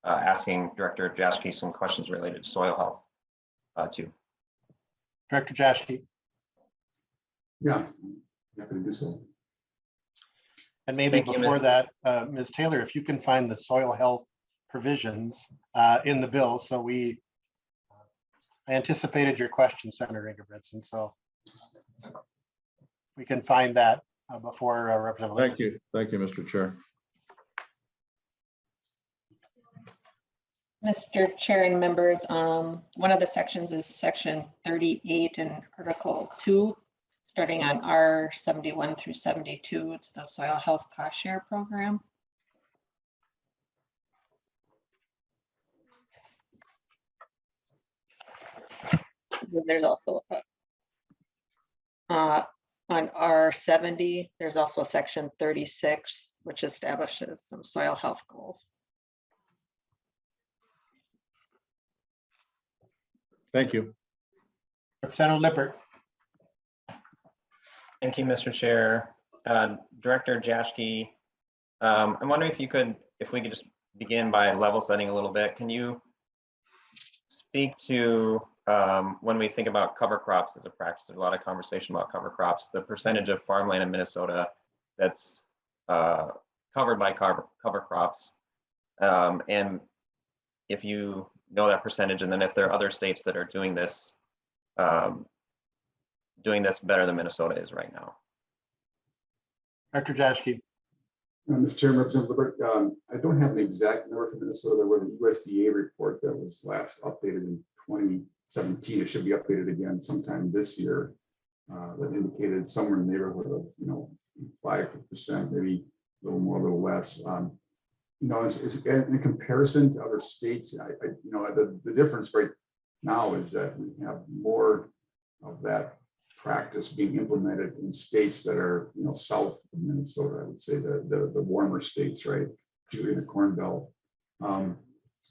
asking Director Jaschke some questions related to soil health too. Director Jaschke. Yeah, happy to do so. And maybe before that, Ms. Taylor, if you can find the soil health provisions in the bill. So I anticipated your question, Senator Ingebrigtsen. So we can find that before Representative. Thank you, Mr. Chair. Mr. Chair and members, one of the sections is section 38 in Article 2, starting on R71 through 72. It's the soil health cost share program. There's also on R70, there's also section 36, which establishes some soil health goals. Thank you. Representative Lippert. Thank you, Mr. Chair. Director Jaschke, I'm wondering if we could just begin by level setting a little bit. Can you speak to when we think about cover crops as a practice? There's a lot of conversation about cover crops, the percentage of farmland in Minnesota that's covered by cover crops, and if you know that percentage, and then if there are other states that are doing this better than Minnesota is right now. Dr. Jaschke. Mr. Chairman, Representative Lippert, I don't have an exact number for Minnesota. There was a USDA report that was last updated in 2017. It should be updated again sometime this year. That indicated somewhere in the neighborhood of 5%, maybe a little more, a little less. It's in comparison to other states. The difference right now is that we have more of that practice being implemented in states that are south of Minnesota. I would say the warmer states, right, particularly in the Corn Belt.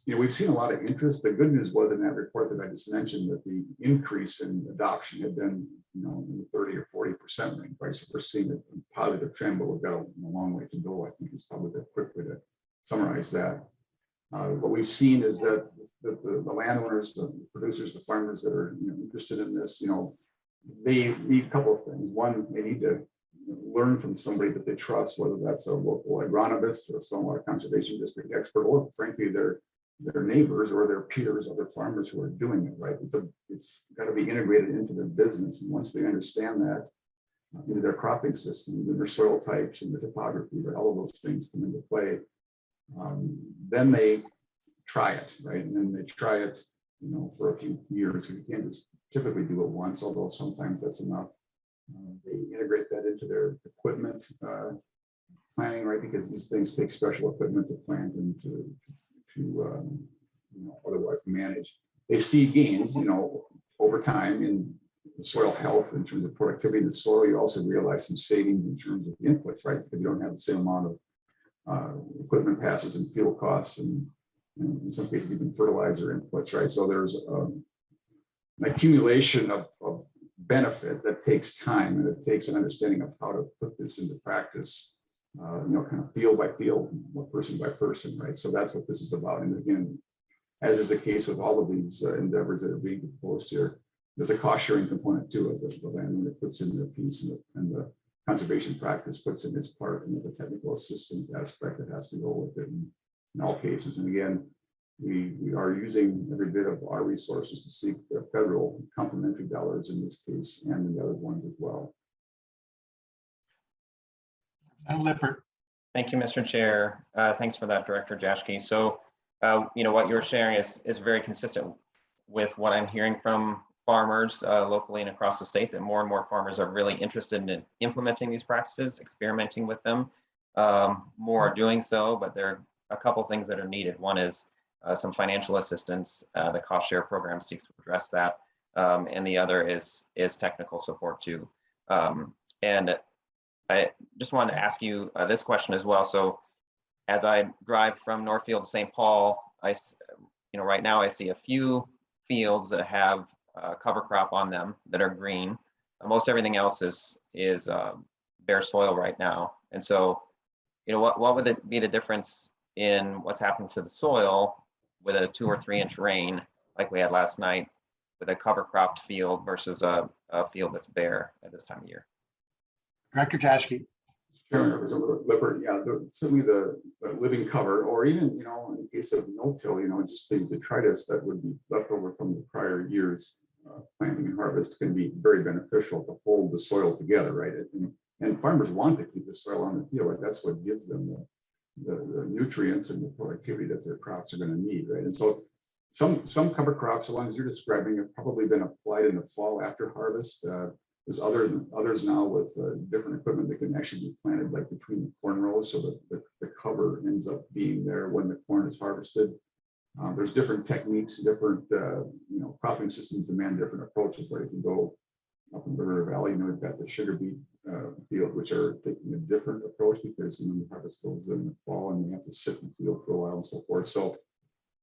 We've seen a lot of interest. The good news was in that report that I just mentioned that the increase in adoption had been in the 30 or 40% range, right? So we're seeing a positive trend, but we've got a long way to go. I think is probably the quick way to summarize that. What we've seen is that the landowners, the producers, the farmers that are interested in this, they need a couple of things. One, they need to learn from somebody that they trust, whether that's a local agronomist or a soil and water conservation district expert, or frankly, their neighbors or their peers, other farmers who are doing it, right? It's got to be integrated into their business. And once they understand that, into their cropping systems and their soil types and the topography, right? All of those things come into play. Then they try it, right? And then they try it, for a few years. You can't just typically do it once, although sometimes that's enough. They integrate that into their equipment planning, right? Because these things take special equipment to plant and to otherwise manage. They see gains, over time in the soil health, in terms of productivity in the soil. You also realize some savings in terms of the inputs, right? Because you don't have the same amount of equipment passes and fuel costs, and in some cases even fertilizer inputs, right? So there's an accumulation of benefit that takes time, and it takes an understanding of how to put this into practice, kind of field by field, person by person, right? So that's what this is about. And again, as is the case with all of these endeavors that are being proposed here, there's a cost sharing component to it. The landowner puts in their piece, and the conservation practice puts in its part, and the technical assistance aspect that has to go with it in all cases. And again, we are using every bit of our resources to seek the federal complementary dollars in this case, and in the other ones as well. And Lippert. Thank you, Mr. Chair. Thanks for that, Director Jaschke. So, what you're sharing is very consistent with what I'm hearing from farmers locally and across the state, that more and more farmers are really interested in implementing these practices, experimenting with them. More are doing so, but there are a couple things that are needed. One is some financial assistance. The cost share program seeks to address that. And the other is technical support too. And I just wanted to ask you this question as well. So as I drive from Northfield to St. Paul, right now I see a few fields that have cover crop on them that are green. Most everything else is bare soil right now. And so, what would be the difference in what's happened to the soil with a 2 or 3 inch rain like we had last night with a cover cropped field versus a field that's bare at this time of year? Director Jaschke. Chairman, Representative Lippert, yeah, certainly the living cover, or even, in the case of no-till, just the detritus that would be left over from the prior year's planting and harvest can be very beneficial to hold the soil together, right? And farmers want to keep the soil on the field, right? That's what gives them the nutrients and the productivity that their crops are going to need, right? And so some cover crops, the ones you're describing, have probably been applied in the fall after harvest. There's others now with different equipment that can actually be planted like between the corn rows, so that the cover ends up being there when the corn is harvested. There's different techniques, different cropping systems demand different approaches. Right, if you go up in the River Valley, we've got the sugar beet field, which are taking a different approach because you harvest those in the fall and you have to sit in the field for a while and so forth. So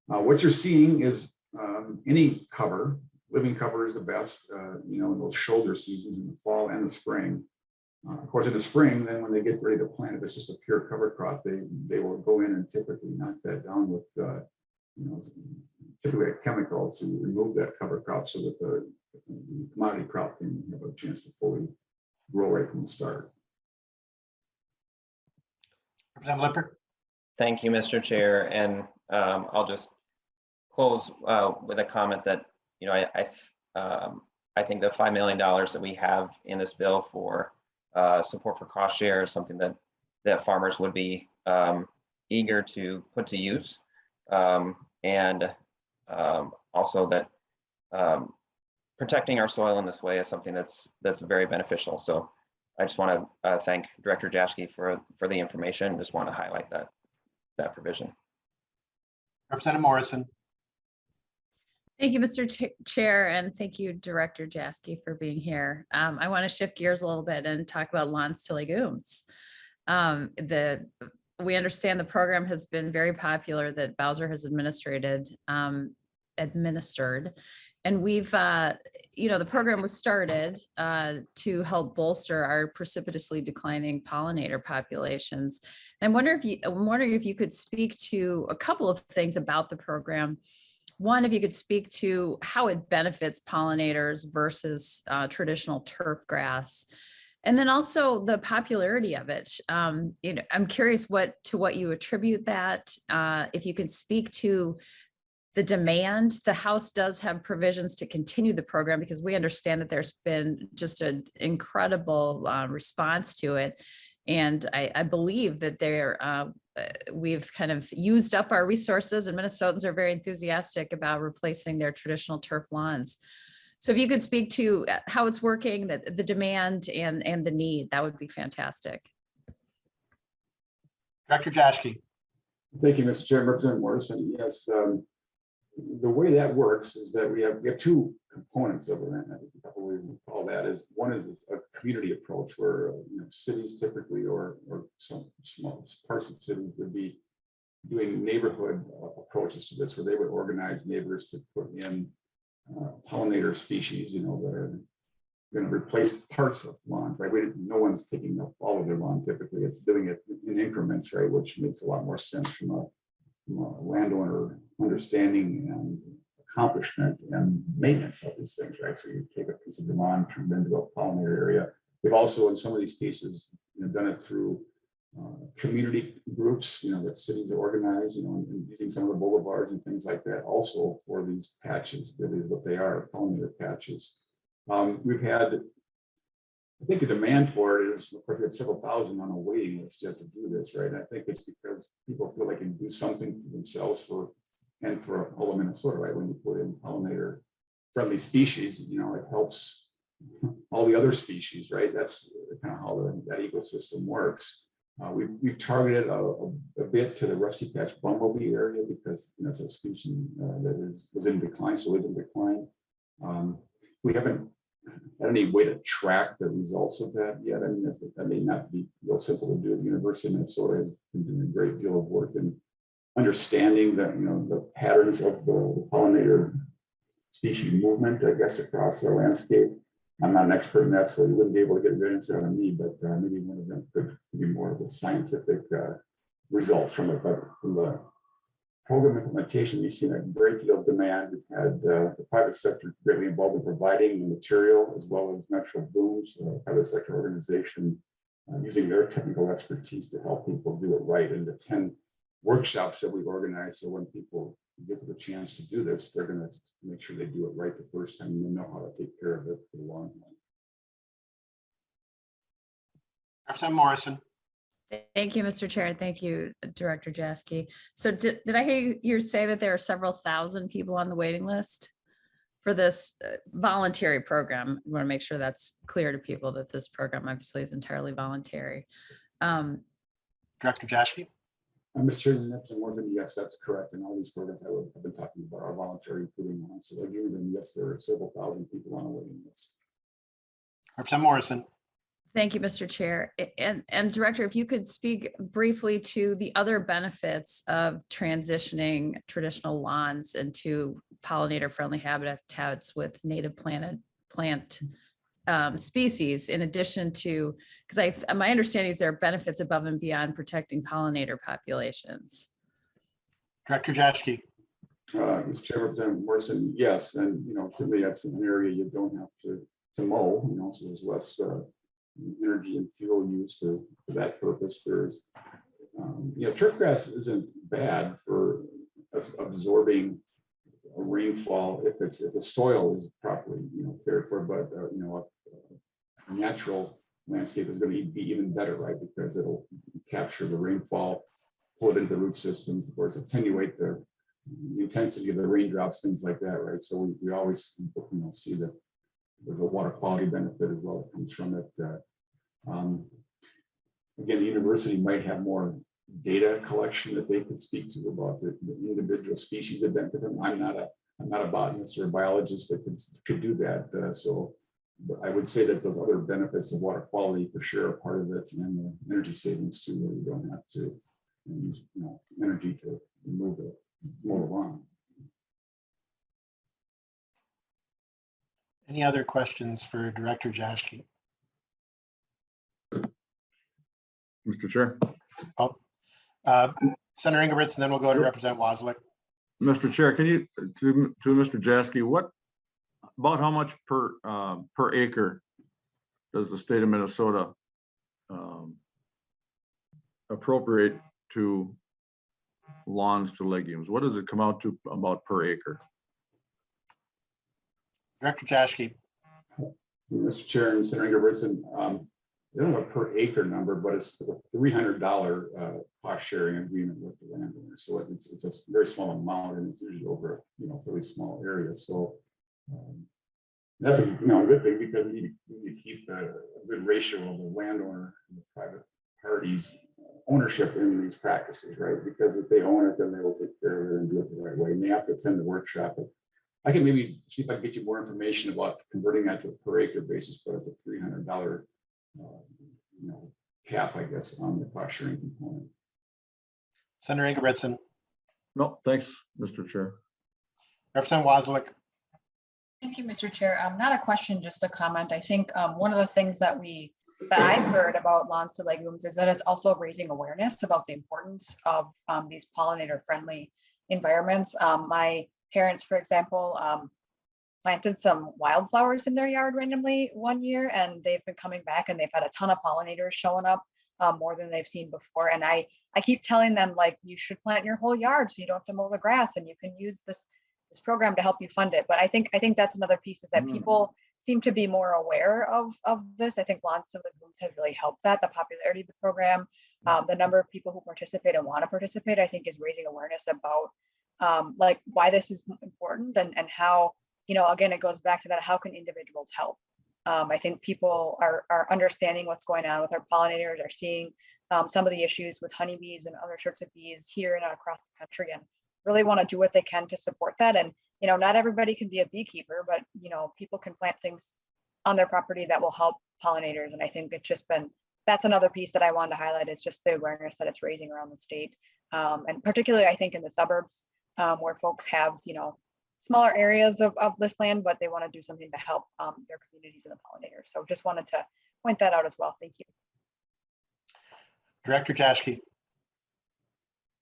what you're seeing is any cover. Living cover is the best, in those shoulder seasons in the fall and the spring. Of course, in the spring, then when they get ready to plant, if it's just a pure cover crop, they will go in and typically knock that down with, typically a chemical to remove that cover crop so that the commodity crop can have a chance to fully grow right from the start. Representative Lippert. Thank you, Mr. Chair. And I'll just close with a comment that I think the $5 million that we have in this bill for support for cost share is something that farmers would be eager to put to use, and also that protecting our soil in this way is something that's very beneficial. So I just want to thank Director Jaschke for the information. Just want to highlight that provision. Representative Morrison. Thank you, Mr. Chair, and thank you, Director Jaschke, for being here. I want to shift gears a little bit and talk about lawns to legumes. We understand the program has been very popular that Bowser has administered, and we've, the program was started to help bolster our precipitously declining pollinator populations. And I'm wondering if you could speak to a couple of things about the program. One, if you could speak to how it benefits pollinators versus traditional turf grass, and then also the popularity of it. I'm curious to what you attribute that. If you can speak to the demand. The House does have provisions to continue the program because we understand that there's been just an incredible response to it. And I believe that we've kind of used up our resources, and Minnesotans are very enthusiastic about replacing their traditional turf lawns. So if you could speak to how it's working, the demand and the need, that would be fantastic. Director Jaschke. Thank you, Mr. Chair. Representative Morrison. Yes, the way that works is that we have two components of it. And I think the way we call that is one is a community approach where cities typically or some small parts of cities would be doing neighborhood approaches to this, where they would organize neighbors to put in pollinator species, that are going to replace parts of lawns, right? No one's taking up all of their lawn typically. It's doing it in increments, right? Which makes a lot more sense from a landowner understanding and accomplishment and maintenance of these things, right? So you take a piece of the lawn, turn it into a pollinator area. We've also, in some of these cases, done it through community groups, that cities organize, and using some of the boulevards and things like that also for these patches, really is what they are, pollinator patches. We've had, I think the demand for it is, of course, we have several thousand on a waiting list yet to do this, right? And I think it's because people feel they can do something for themselves and for all of Minnesota, right? When you put in pollinator friendly species, it helps all the other species, right? That's kind of how that ecosystem works. We've targeted a bit to the rusty patch bumblebee area because that's a species that was in decline, still is in decline. We haven't had any way to track the results of that yet. I mean, that may not be real simple to do. The University of Minnesota has been doing a great deal of work in understanding that the patterns of the pollinator species movement, I guess, across the landscape. I'm not an expert in that, so you wouldn't be able to get a good answer out of me, but maybe one of them could be more of the scientific results from it. But from the program implementation, we've seen a great deal of demand. We've had the private sector greatly involved in providing the material, as well as Metro Booms, the private sector organization, using their technical expertise to help people do it right. And the 10 workshops that we've organized, so when people get the chance to do this, they're going to make sure they do it right the first time and they know how to take care of it for the long run. Representative Morrison. Thank you, Mr. Chair. Thank you, Director Jaschke. So did I hear you say that there are several thousand people on the waiting list for this voluntary program? We want to make sure that's clear to people that this program obviously is entirely voluntary. Director Jaschke. Mr. Chairman, that's more than yes, that's correct. And all these programs I've been talking about are voluntary, including one. So again, yes, there are several thousand people on a waiting list. Representative Morrison. Thank you, Mr. Chair. And Director, if you could speak briefly to the other benefits of transitioning traditional lawns into pollinator-friendly habitats with native plant species, in addition to, because my understanding is there are benefits above and beyond protecting pollinator populations. Director Jaschke. Mr. Chair, Representative Morrison, yes, and certainly that's an area you don't have to mow, so there's less energy and fuel used for that purpose. There's turf grass isn't bad for absorbing a rainfall if the soil is properly cared for, but a natural landscape is going to be even better, right? Because it'll capture the rainfall, pull it into the root systems, of course, attenuate the intensity of the raindrops, things like that, right? So we always see that there's a water quality benefit as well that comes from it. Again, the university might have more data collection that they could speak to about the individual species that benefit them. I'm not a botanist or a biologist that could do that. But I would say that those other benefits of water quality for sure are part of it, and the energy savings too, where you don't have to use energy to mow the lawn. Any other questions for Director Jaschke? Mr. Chair. Senator Ingebrigtsen, then we'll go to Representative Wozniak. Mr. Chair, can you, to Mr. Jaschke, about how much per acre does the state of Minnesota appropriate to lawns to legumes? What does it come out to about per acre? Director Jaschke. Mr. Chair and Senator Ingebrigtsen, they don't have a per acre number, but it's a $300 cost sharing agreement with the landowner. So it's a very small amount, and it's usually over a fairly small area. So that's a good thing, because we need to keep a good ratio of the landowner and the private parties ownership in these practices, right? Because if they own it, then they will take care of it and do it the right way. And they have to attend the workshop. I can maybe see if I can get you more information about converting that to a per acre basis, but it's a $300 cap, I guess, on the cost sharing component. Senator Ingebrigtsen. No, thanks, Mr. Chair. Representative Wozniak. Thank you, Mr. Chair. Not a question, just a comment. I think one of the things that I've heard about lawns to legumes is that it's also raising awareness about the importance of these pollinator-friendly environments. My parents, for example, planted some wildflowers in their yard randomly one year, and they've been coming back and they've had a ton of pollinators showing up, more than they've seen before. And I keep telling them, like, you should plant your whole yard so you don't have to mow the grass, and you can use this program to help you fund it. But I think that's another piece, is that people seem to be more aware of this. I think Lawns to Legumes has really helped that. The popularity of the program, the number of people who participate and want to participate, I think is raising awareness about like why this is important, and how, again, it goes back to that, how can individuals help? I think people are understanding what's going on with our pollinators, are seeing some of the issues with honeybees and other sorts of bees here and across the country, and really want to do what they can to support that. And, not everybody can be a beekeeper, but, people can plant things on their property that will help pollinators. And I think it's just that's another piece that I wanted to highlight, is just the awareness that it's raising around the state. And particularly, I think in the suburbs, where folks have, smaller areas of this land, but they want to do something to help their communities and the pollinators. So just wanted to point that out as well. Thank you. Director Jaschke.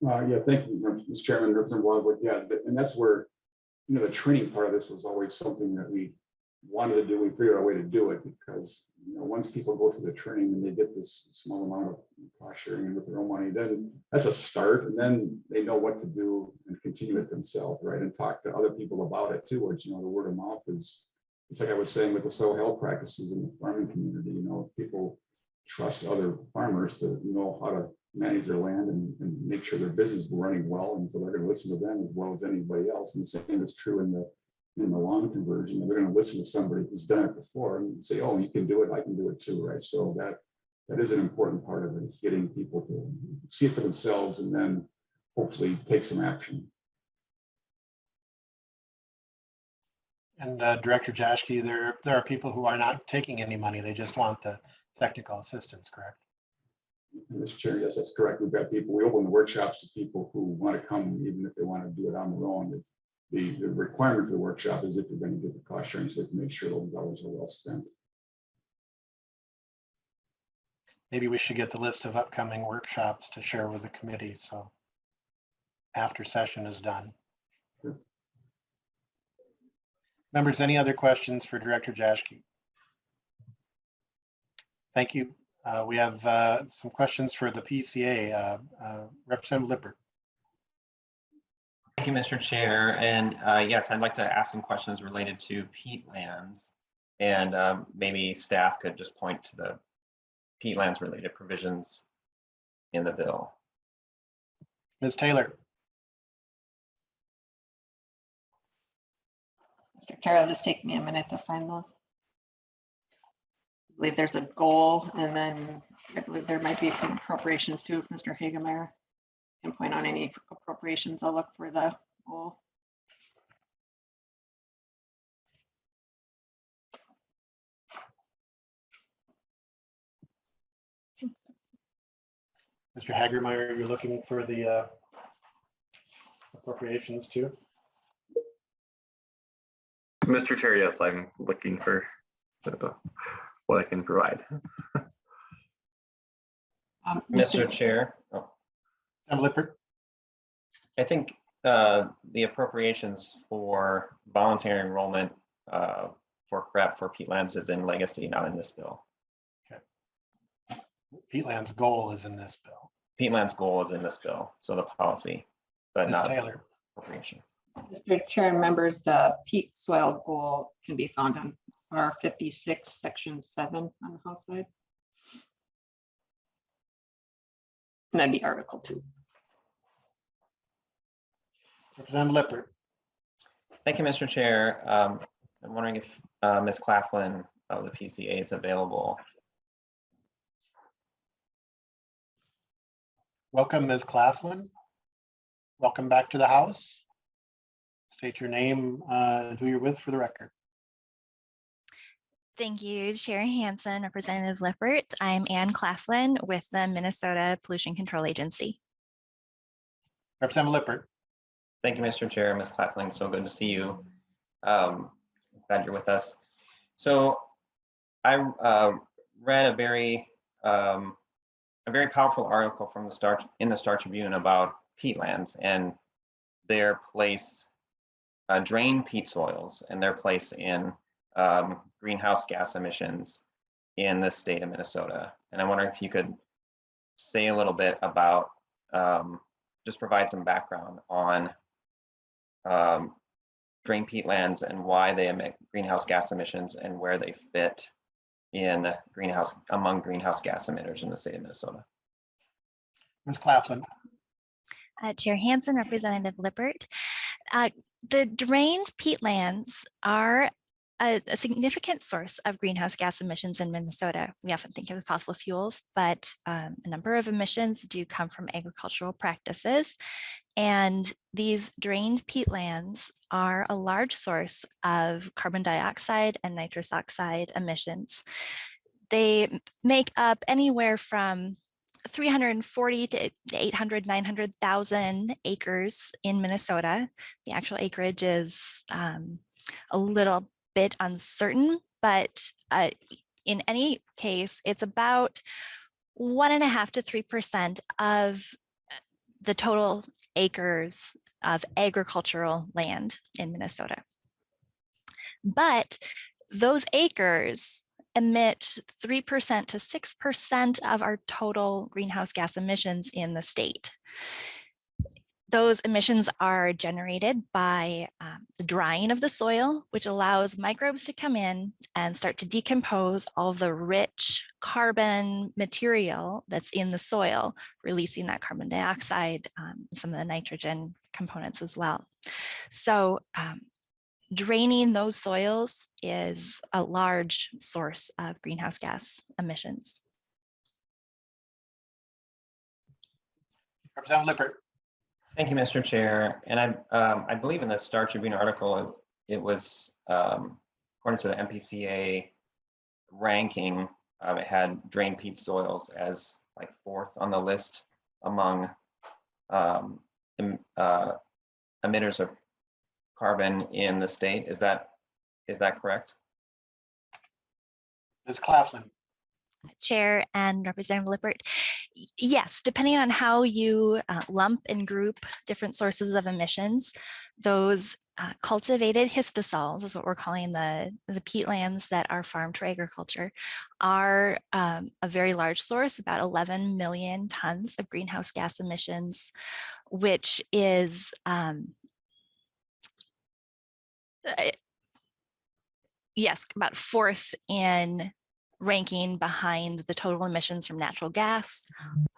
Yeah, thank you, Mr. Chairman, Representative Wozniak. Yeah, and that's where, the training part of this was always something that we wanted to do. We figured out a way to do it, because, once people go through the training and they get this small amount of cost sharing with their own money, then that's a start. And then they know what to do and continue it themselves, right? And talk to other people about it too, which, the word of mouth is, it's like I was saying with the soil health practices in the farming community, people trust other farmers to know how to manage their land and make sure their business is running well. And so they're going to listen to them as well as anybody else. And the same is true in the lawn conversion. They're going to listen to somebody who's done it before and say, oh, you can do it, I can do it too, right? So that is an important part of it. It's getting people to see it for themselves and then hopefully take some action. And Director Jaschke, there are people who are not taking any money. They just want the technical assistance, correct? Mr. Chair, yes, that's correct. We've got people, we open the workshops to people who want to come, even if they want to do it on their own. The requirement for the workshop is if you're going to get the cost sharing, so to make sure those dollars are well spent. Maybe we should get the list of upcoming workshops to share with the committee, so after session is done. Sure. Members, any other questions for Director Jaschke? Thank you. We have some questions for the PCA. Representative Lippert. Thank you, Mr. Chair. And yes, I'd like to ask some questions related to peatlands, and maybe staff could just point to the peatlands related provisions in the bill. Ms. Taylor. Mr. Chair, it'll just take me a minute to find those. I believe there's a goal, and then I believe there might be some appropriations too. If Mr. Hagemeyer can point on any appropriations, I'll look for the goal. Mr. Hagemeyer, you're looking for the appropriations too? Mr. Chair, yes, I'm looking for what I can provide. Mr. Chair. Oh. Lippert. I think the appropriations for voluntary enrollment for CREP for peatlands is in legacy, not in this bill. Okay. Peatlands goal is in this bill. Peatlands goal is in this bill, so the policy. but Ms. not Taylor. appropriation. Mr. Chair and members, the peat soil goal can be found on R56, section 7 on the House side. And that'd be Article 2. Representative Lippert. Thank you, Mr. Chair. I'm wondering if Ms. Claflin of the PCA is available. Welcome, Ms. Claflin. Welcome back to the House. State your name and who you're with for the record. Thank you, Chair Hansen, Representative Lippert. I'm Ann Claflin with the Minnesota Pollution Control Agency. Representative Lippert. Thank you, Mr. Chair. Ms. Claflin, so good to see you. Glad you're with us. So I read a very powerful article from the Star Tribune about peatlands and their place, drained peat soils and their place in greenhouse gas emissions in the state of Minnesota. And I wonder if you could say a little bit about, just provide some background on drained peatlands and why they emit greenhouse gas emissions and where they fit in among greenhouse gas emitters in the state of Minnesota. Ms. Claflin. Chair Hansen, Representative Lippert. The drained peatlands are a significant source of greenhouse gas emissions in Minnesota. We often think of fossil fuels, but a number of emissions do come from agricultural practices. And these drained peatlands are a large source of carbon dioxide and nitrous oxide emissions. They make up anywhere from 340 to 800, 900,000 acres in Minnesota. The actual acreage is a little bit uncertain, but in any case, it's about 1.5 to 3% of the total acres of agricultural land in Minnesota. But those acres emit 3% to 6% of our total greenhouse gas emissions in the state. Those emissions are generated by the drying of the soil, which allows microbes to come in and start to decompose all the rich carbon material that's in the soil, releasing that carbon dioxide, some of the nitrogen components as well. So draining those soils is a large source of greenhouse gas emissions. Representative Lippert. Thank you, Mr. Chair. And I believe in the Star Tribune article, it was, according to the MPCA ranking, it had drained peat soils as like 4th on the list among emitters of carbon in the state. Is that correct? Ms. Claflin. Chair and Representative Lippert. Yes, depending on how you lump and group different sources of emissions, those cultivated histosols is what we're calling the peatlands that are farmed for agriculture are a very large source, about 11 million tons of greenhouse gas emissions, which is yes, about 4th in ranking behind the total emissions from natural gas,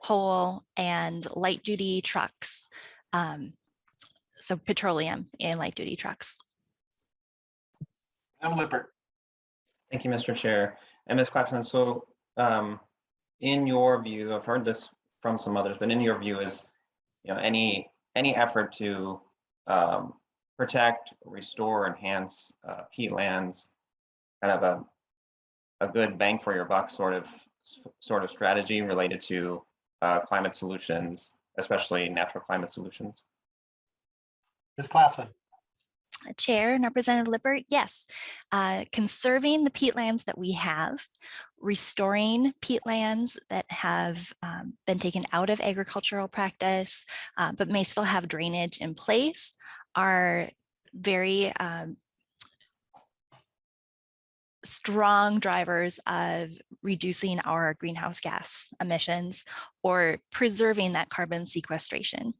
coal, and light duty trucks. So petroleum in light duty trucks. Lippert. Thank you, Mr. Chair. And Ms. Claflin, so in your view, I've heard this from some others, but in your view, is any effort to protect, restore, enhance peatlands kind of a good bang for your buck sort of strategy related to climate solutions, especially natural climate solutions? Ms. Claflin. Chair and Representative Lippert, yes. Conserving the peatlands that we have, restoring peatlands that have been taken out of agricultural practice, but may still have drainage in place, are very strong drivers of reducing our greenhouse gas emissions or preserving that carbon sequestration.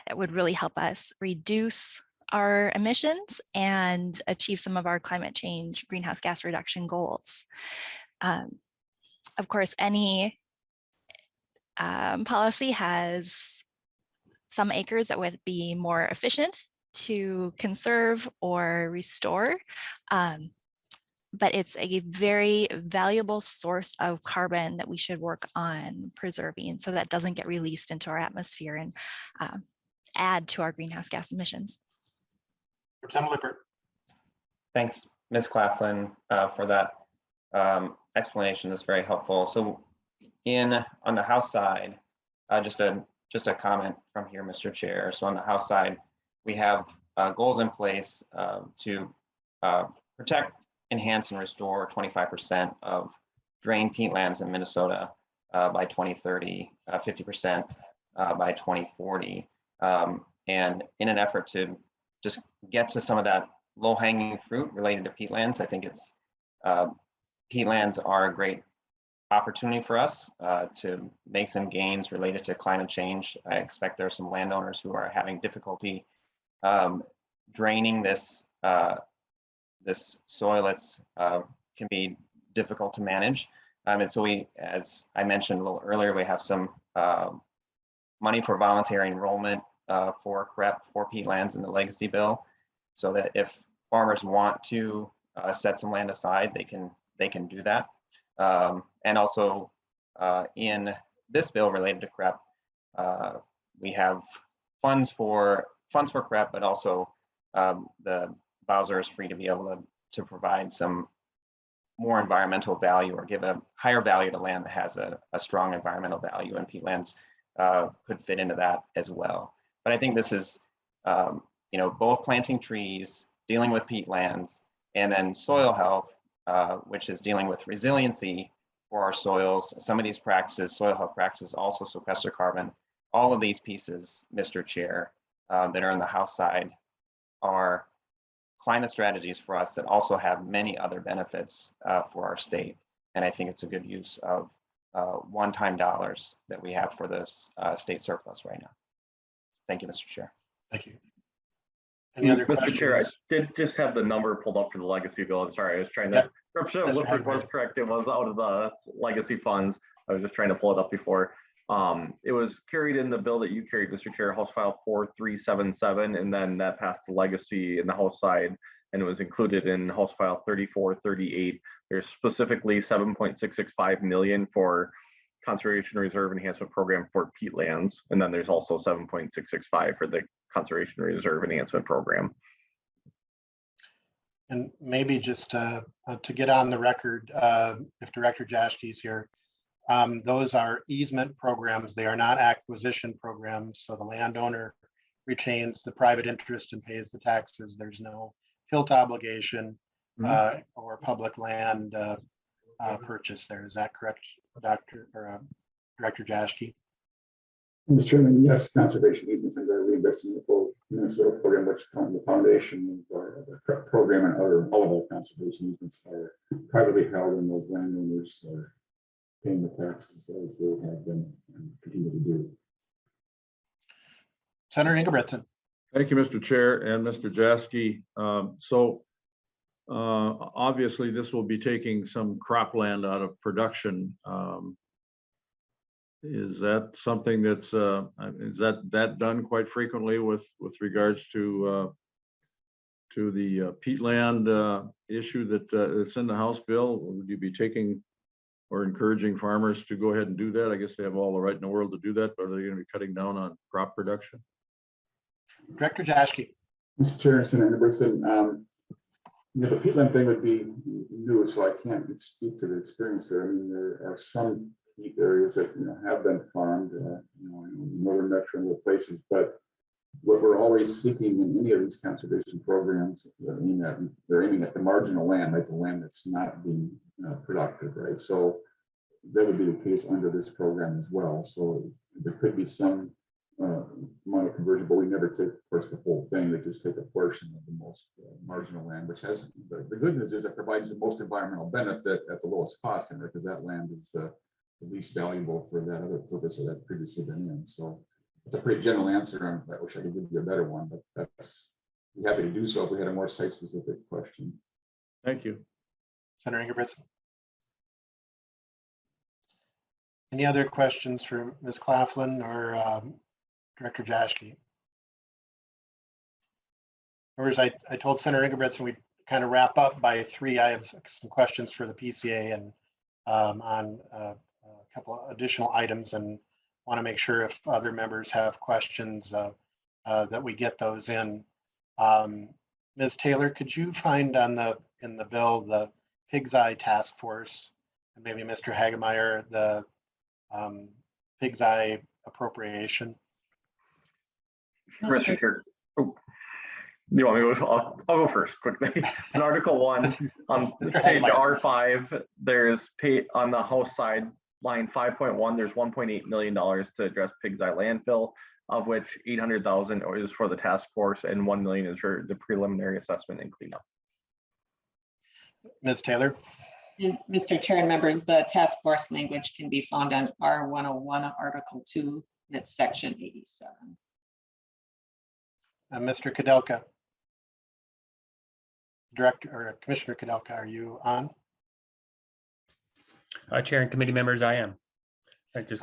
that would really help us reduce our emissions and achieve some of our climate change greenhouse gas reduction goals. Of course, any policy has some acres that would be more efficient to conserve or restore. But it's a very valuable source of carbon that we should work on preserving so that doesn't get released into our atmosphere and add to our greenhouse gas emissions. Representative Lippert. Thanks, Ms. Claflin, for that explanation. That's very helpful. So on the House side, just a comment from here, Mr. Chair. So on the House side, we have goals in place to protect, enhance, and restore 25% of drained peatlands in Minnesota by 2030, 50% by 2040. And in an effort to just get to some of that low-hanging fruit related to peatlands, I think it's peatlands are a great opportunity for us to make some gains related to climate change. I expect there are some landowners who are having difficulty draining this soil that's can be difficult to manage. And so we, as I mentioned a little earlier, we have some money for voluntary enrollment for CREP for peatlands in the legacy bill, so that if farmers want to set some land aside, they can do that. And also in this bill related to CREP, we have funds for CREP, but also the Bowser is free to be able to provide some more environmental value or give a higher value to land that has a strong environmental value, and peatlands could fit into that as well. But I think this is, both planting trees, dealing with peatlands, and then soil health, which is dealing with resiliency for our soils. Some of these practices, soil health practices, also sequester carbon. All of these pieces, Mr. Chair, that are on the House side are climate strategies for us that also have many other benefits for our state. And I think it's a good use of one-time dollars that we have for this state surplus right now. Thank you, Mr. Chair. Thank you. Any other Mr. questions? Chair, I did just have the number pulled up for the legacy bill. I'm sorry, I was trying to, Representative Lippert was correct. It was out of the legacy funds. I was just trying to pull it up before. It was carried in the bill that you carried, Mr. Chair, House File 4377, and then that passed the legacy in the House side, and it was included in House File 3438. There's specifically 7.665 million for Conservation Reserve Enhancement Program for peatlands, and then there's also 7.665 for the Conservation Reserve Enhancement Program. And maybe just to get on the record, if Director Jaschke's here, those are easement programs. They are not acquisition programs. So the landowner retains the private interest and pays the taxes. There's no HILT obligation or public land purchase there. Is that correct, Director Jaschke? Mr. Chairman, yes, conservation easements and we invest in the full Minnesota program, which from the foundation of the program, and all of our conservation easements are privately held, and those landowners are paying the taxes as they have been and continue to do. Senator Ingebrigtsen. Thank you, Mr. Chair and Mr. Jaschke. Obviously, this will be taking some cropland out of production. Is that something that's is that done quite frequently with regards to the peatland issue that's in the House bill? Would you be taking or encouraging farmers to go ahead and do that? I guess they have all the right in the world to do that, but are they going to be cutting down on crop production? Director Jaschke. Mr. Chair, Senator Ingebrigtsen, the peatland thing would be new, so I can't speak to the experience there. I mean, there are some peat areas that have been farmed, in northern metro and other places, but what we're always seeking in any of these conservation programs, they're aiming at the marginal land, like the land that's not being productive, right? So that would be the case under this program as well. So there could be some amount of conversion, but we never take, of course, the whole thing. We just take a portion of the most marginal land, which has the good news is it provides the most environmental benefit at the lowest cost, because that land is the least valuable for that other purpose that previously been in. So That's a pretty general answer. I wish I could give you a better one, but that's, I'm happy to do so if we had a more site-specific question. Thank you. Senator Ingebrigtsen. Any other questions for Ms. Claflin or Director Jaschke? Members, I told Senator Ingebrigtsen we'd kind of wrap up by 3. I have some questions for the PCA and on a couple of additional items, and want to make sure if other members have questions that we get those in. Ms. Taylor, could you find in the bill the Pig's Eye Task Force, and maybe Mr. Hagemeyer, the Pig's Eye appropriation? Mr. Chair. Oh, do you want me to go? I'll go first quickly. In Article 1 on page R5, there's on the House side, line 5.1, there's $1.8 million to address Pig's Eye landfill, of which 800,000 is for the task force and 1 million is for the preliminary assessment and cleanup. Ms. Taylor. And Mr. Chair and members, the task force language can be found on R101, Article 2, and it's section 87. Mr. Kudelka. Director or Commissioner Kudelka, are you on? Chair and committee members, I am. I just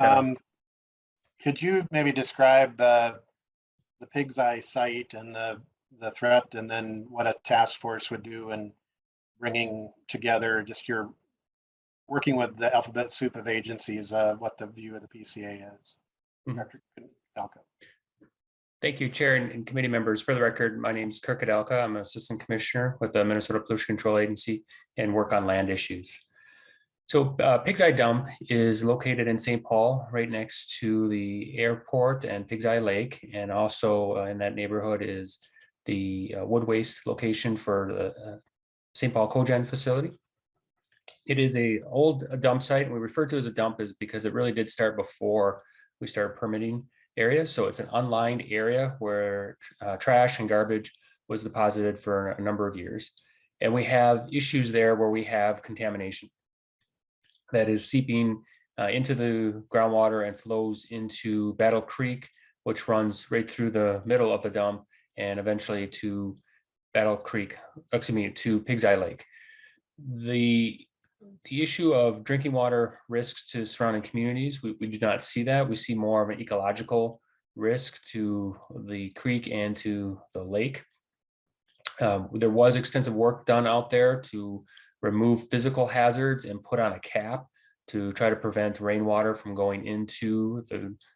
could you maybe describe the Pig's Eye site and the threat, and then what a task force would do in bringing together just your working with the alphabet soup of agencies, what the view of the PCA is? Dr. Kudelka. Thank you, Chair and committee members. For the record, my name is Kirk Kudelka. I'm an assistant commissioner with the Minnesota Pollution Control Agency and work on land issues. So Pig's Eye Dump is located in St. Paul, right next to the airport and Pig's Eye Lake. And also in that neighborhood is the wood waste location for the St. Paul Cogen facility. It is an old dump site. And we refer to it as a dump is because it really did start before we started permitting areas. So it's an unlined area where trash and garbage was deposited for a number of years. And we have issues there where we have contamination that is seeping into the groundwater and flows into Battle Creek, which runs right through the middle of the dump and eventually to Battle Creek, excuse me, to Pig's Eye Lake. The issue of drinking water risks to surrounding communities, we do not see that. We see more of an ecological risk to the creek and to the lake. There was extensive work done out there to remove physical hazards and put on a cap to try to prevent rainwater from going into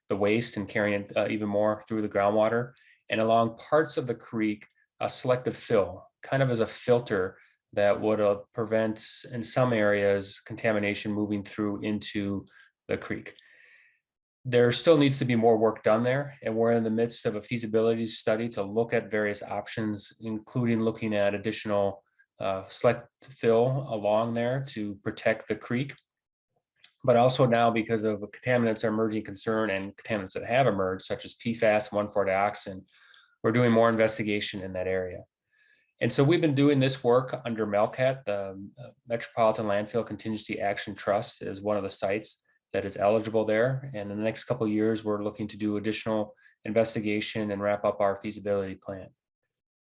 the waste and carrying it even more through the groundwater. And along parts of the creek, a selective fill, kind of as a filter that would prevent, in some areas, contamination moving through into the creek. There still needs to be more work done there, and we're in the midst of a feasibility study to look at various options, including looking at additional select fill along there to protect the creek. But also now, because of contaminants are emerging concern and contaminants that have emerged, such as PFAS, 1,4-dioxin, we're doing more investigation in that area. And so we've been doing this work under MELCAT, the Metropolitan Landfill Contingency Action Trust is one of the sites that is eligible there. And in the next couple of years, we're looking to do additional investigation and wrap up our feasibility plan.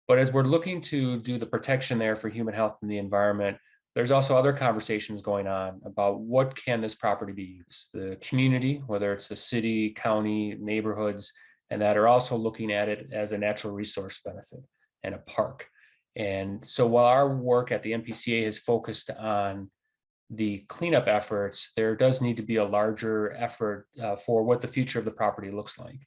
But as we're looking to do the protection there for human health and the environment, there's also other conversations going on about what can this property be used. The community, whether it's the city, county, neighborhoods, and that are also looking at it as a natural resource benefit and a park. And so while our work at the MPCA is focused on the cleanup efforts, there does need to be a larger effort for what the future of the property looks like.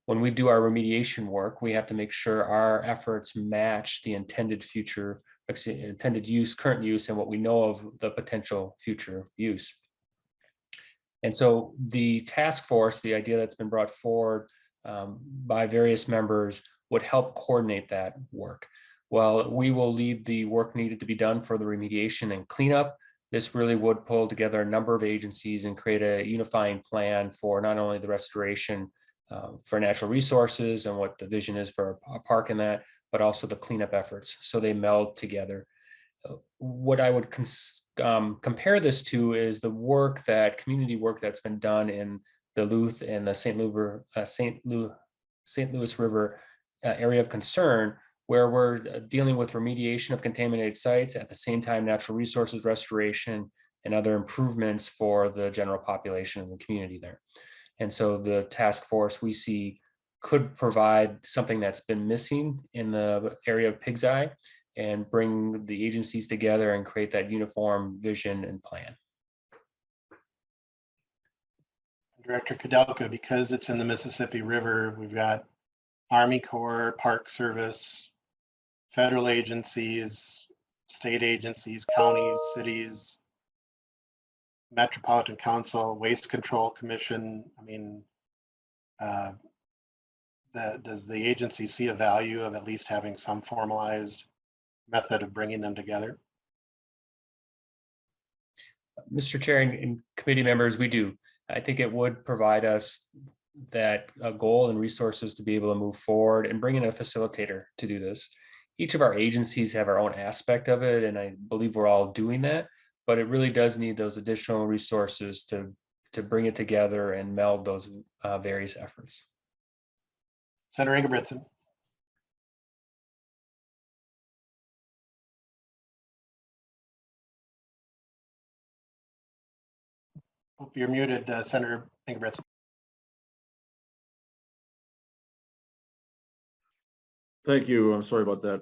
When we do our remediation work, we have to make sure our efforts match the intended future, intended use, current use, and what we know of the potential future use. And so the task force, the idea that's been brought forward by various members, would help coordinate that work. Well, we will lead the work needed to be done for the remediation and cleanup. This really would pull together a number of agencies and create a unifying plan for not only the restoration for natural resources and what the vision is for a park in that, but also the cleanup efforts. So they meld together. What I would compare this to is the work community work that's been done in the Luth and the St. Louis River area of concern, where we're dealing with remediation of contaminated sites, at the same time natural resources restoration and other improvements for the general population and the community there. And so the task force we see could provide something that's been missing in the area of Pig's Eye and bring the agencies together and create that uniform vision and plan. Director Kudelka, because it's in the Mississippi River, we've got Army Corps, Park Service, federal agencies, state agencies, counties, cities, Metropolitan Council, Waste Control Commission. I mean, does the agency see a value of at least having some formalized method of bringing them together? Mr. Chair and committee members, we do. I think it would provide us that goal and resources to be able to move forward and bring in a facilitator to do this. Each of our agencies have our own aspect of it, and I believe we're all doing that, but it really does need those additional resources to bring it together and meld those various efforts. Senator Ingebrigtsen. Hope you're muted, Senator Ingebrigtsen. Thank you. I'm sorry about that.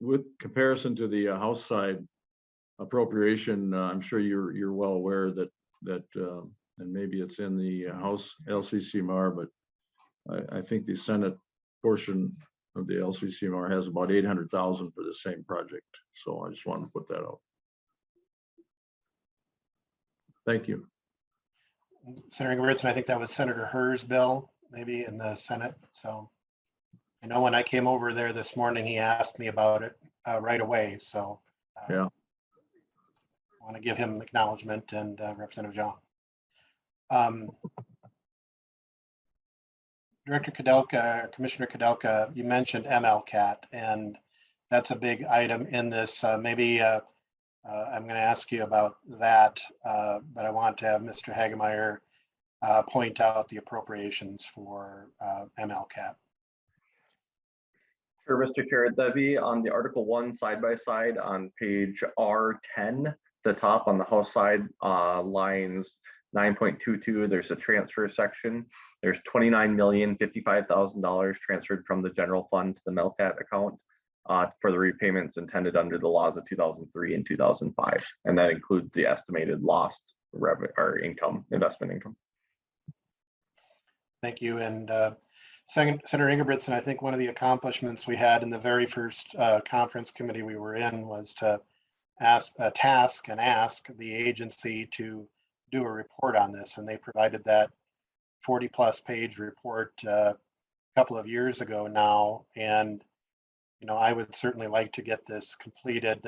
With comparison to the House side appropriation, I'm sure you're well aware that and maybe it's in the House LCCMR, but I think the Senate portion of the LCCMR has about 800,000 for the same project. So I just wanted to put that out. Thank you. Senator Ingebrigtsen, I think that was Senator Herr's bill, maybe in the Senate. So I know when I came over there this morning, he asked me about it right away. So yeah, I want to give him acknowledgement and Representative John. Director Kudelka, Commissioner Kudelka, you mentioned MLCAT, and that's a big item in this. Maybe I'm going to ask you about that, but I want to have Mr. Hagemeyer point out the appropriations for MLCAT. Sure, Mr. Chair, that'd be on the Article 1 side by side on page R10, the top on the House side, lines 9.22. There's a transfer section. There's $29,055,000 transferred from the general fund to the MLCAT account for the repayments intended under the laws of 2003 and 2005, and that includes the estimated lost revenue or income, investment income. Thank you. And Senator Ingebrigtsen, I think one of the accomplishments we had in the very first conference committee we were in was to ask the agency to do a report on this, and they provided that 40+ page report a couple of years ago now. And I would certainly like to get this completed.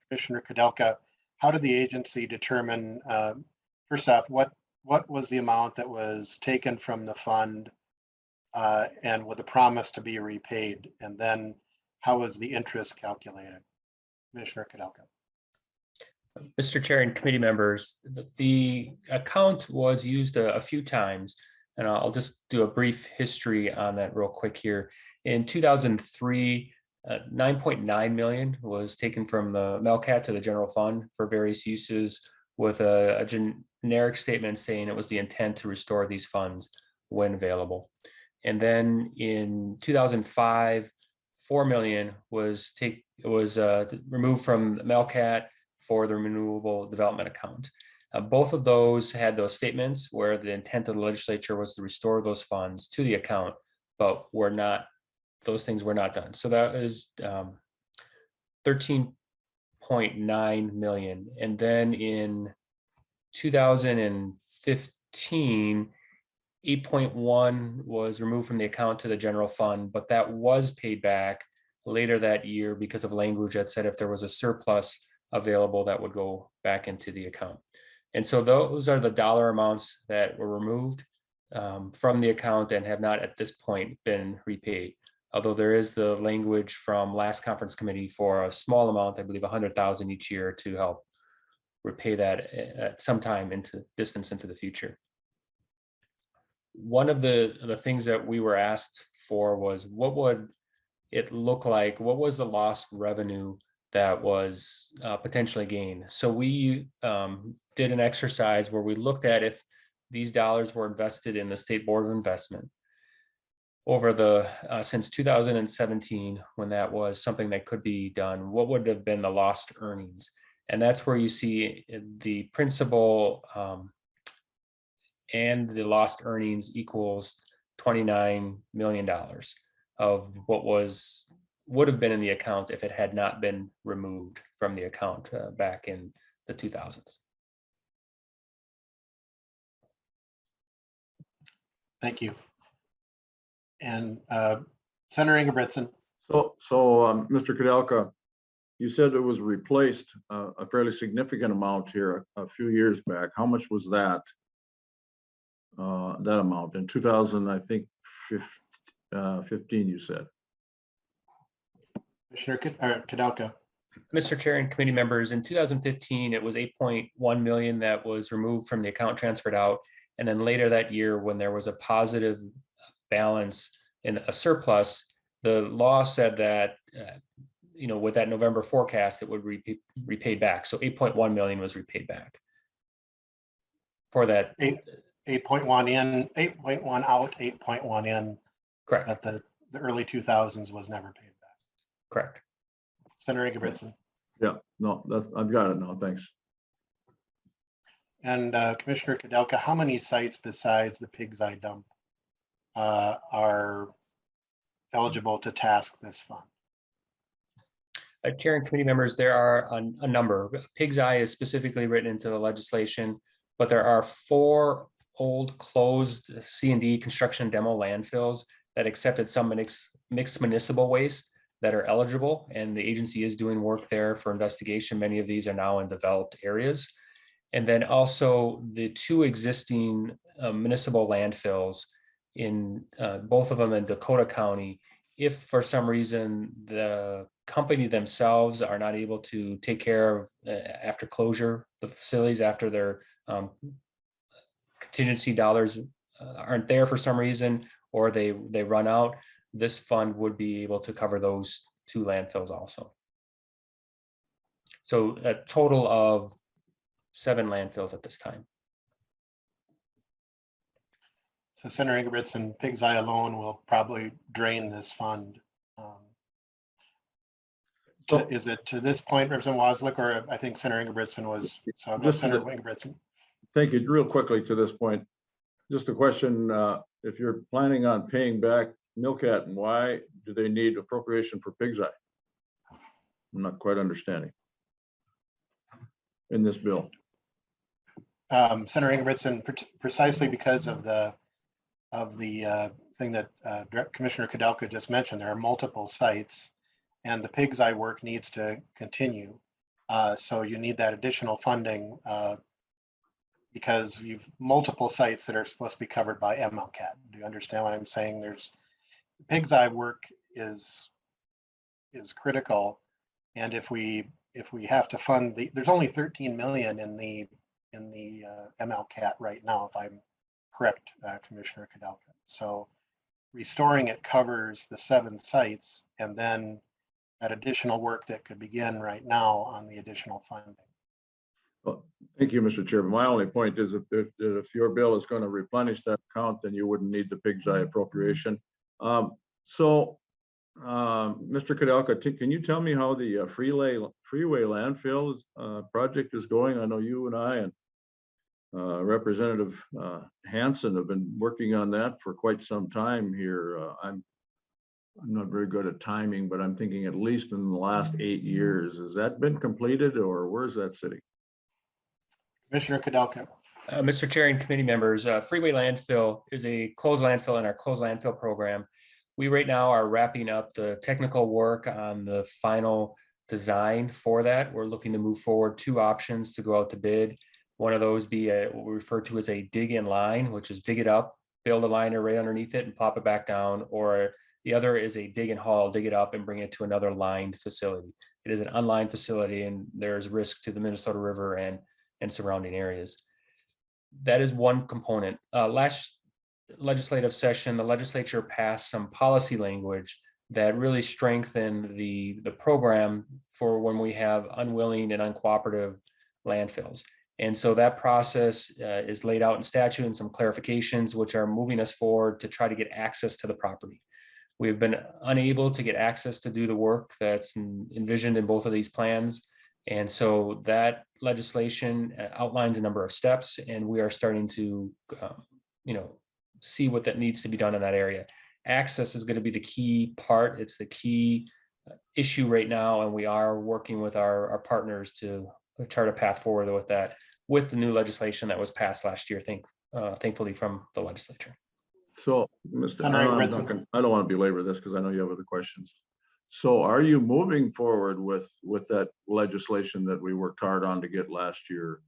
Commissioner Kudelka, how did the agency determine, first off, what was the amount that was taken from the fund and with the promise to be repaid? And then how was the interest calculated? Commissioner Kudelka. Mr. Chair and committee members, the account was used a few times, and I'll just do a brief history on that real quick here. In 2003, 9.9 million was taken from the MLCAT to the general fund for various uses, with a generic statement saying it was the intent to restore these funds when available. And then in 2005, 4 million was removed from the MLCAT for the renewable development account. Both of those had those statements where the intent of the legislature was to restore those funds to the account, but those things were not done. So that is 13.9 million. And then in 2015, 8.1 was removed from the account to the general fund, but that was paid back later that year because of language that said if there was a surplus available, that would go back into the account. And so those are the dollar amounts that were removed from the account and have not at this point been repaid. Although there is the language from last conference committee for a small amount, I believe 100,000 each year, to help repay that at some time into the future. one of the things that we were asked for was what would it look like? What was the lost revenue that was potentially gained? So we did an exercise where we looked at if these dollars were invested in the State Board of Investment over the since 2017, when that was something that could be done, what would have been the lost earnings? And that's where you see the principal and the lost earnings equals $29 million of what would have been in the account if it had not been removed from the account back in the 2000s. Thank you. And Senator Ingebrigtsen. So Mr. Kudelka, you said it was replaced a fairly significant amount here a few years back. How much was that? That amount in 2000, I think 15, you said. Commissioner Kudelka. Mr. Chair and committee members, in 2015, it was 8.1 million that was removed from the account, transferred out. And then later that year, when there was a positive balance in a surplus, the law said that, with that November forecast, it would be repaid back. So 8.1 million was repaid back for that. 8.1 in, 8.1 out, 8.1 in. Correct. At the early 2000s was never paid back. Correct. Senator Ingebrigtsen. Yeah, no, I've got it now. Thanks. And Commissioner Kudelka, how many sites besides the Pig's Eye dump are eligible to task this fund? Chair and committee members, there are a number. Pig's Eye is specifically written into the legislation, but there are 4 old closed C&D construction demo landfills that accepted some mixed municipal waste that are eligible, and the agency is doing work there for investigation. Many of these are now in developed areas. And then also the 2 existing municipal landfills in both of them in Dakota County. If for some reason the company themselves are not able to take care of after closure, the facilities after their contingency dollars aren't there for some reason, or they run out, this fund would be able to cover those 2 landfills also. So a total of 7 landfills at this time. So Senator Ingebrigtsen, Pig's Eye alone will probably drain this fund. Is it to this point, Representative Waslick, or I think Senator Ingebrigtsen was, so I'll Senator Ingebrigtsen. Thank you. Real quickly to this point, just a question, if you're planning on paying back Milcat, why do they need appropriation for Pig's Eye? I'm not quite understanding in this bill. Senator Ingebrigtsen, precisely because of the thing that Commissioner Kudelka just mentioned, there are multiple sites, and the Pig's Eye work needs to continue. So you need that additional funding because you've multiple sites that are supposed to be covered by MLCAT. Do you understand what I'm saying? There's Pig's Eye work is critical, and if we have to fund there's only 13 million in the MLCAT right now, if I'm correct, Commissioner Kudelka. So restoring it covers the 7 sites, and then that additional work that could begin right now on the additional funding. Well, thank you, Mr. Chairman. My only point is if your bill is going to replenish that account, then you wouldn't need the Pig's Eye appropriation. Mr. Kudelka, can you tell me how the freeway landfill project is going? I know you and I and Representative Hansen have been working on that for quite some time here. I'm not very good at timing, but I'm thinking at least in the last 8 years. Has that been completed, or where's that sitting? Commissioner Kudelka. Mr. Chair and committee members, freeway landfill is a closed landfill in our closed landfill program. We right now are wrapping up the technical work on the final design for that. We're looking to move forward 2 options to go out to bid. One of those be what we refer to as a dig in line, which is dig it up, build a liner right underneath it and plop it back down. Or the other is a dig and haul, dig it up and bring it to another lined facility. It is an unlined facility, and there's risk to the Minnesota River and surrounding areas. That is one component. legislative session, the legislature passed some policy language that really strengthened the program for when we have unwilling and uncooperative landfills. And so that process is laid out in statute and some clarifications, which are moving us forward to try to get access to the property. We've been unable to get access to do the work that's envisioned in both of these plans. And so that legislation outlines a number of steps, and we are starting to, see what that needs to be done in that area. Access is going to be the key part. It's the key issue right now, and we are working with our partners to chart a path forward with that, with the new legislation that was passed last year, thankfully from the legislature. So, Mr. Senator I Ingebrigtsen. don't want to belabor this because I know you have other questions. So are you moving forward with that legislation that we worked hard on to get last year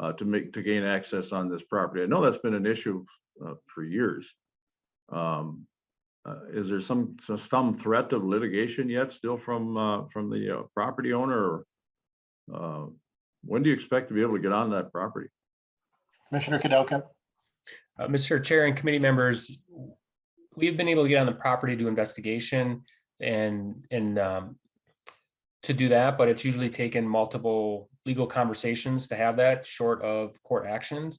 to gain access on this property? I know that's been an issue for years. Is there some threat of litigation yet still from the property owner? Or, when do you expect to be able to get on that property? Commissioner Kudelka. Mr. Chair and committee members, we've been able to get on the property to do investigation and to do that, but it's usually taken multiple legal conversations to have that, short of court actions.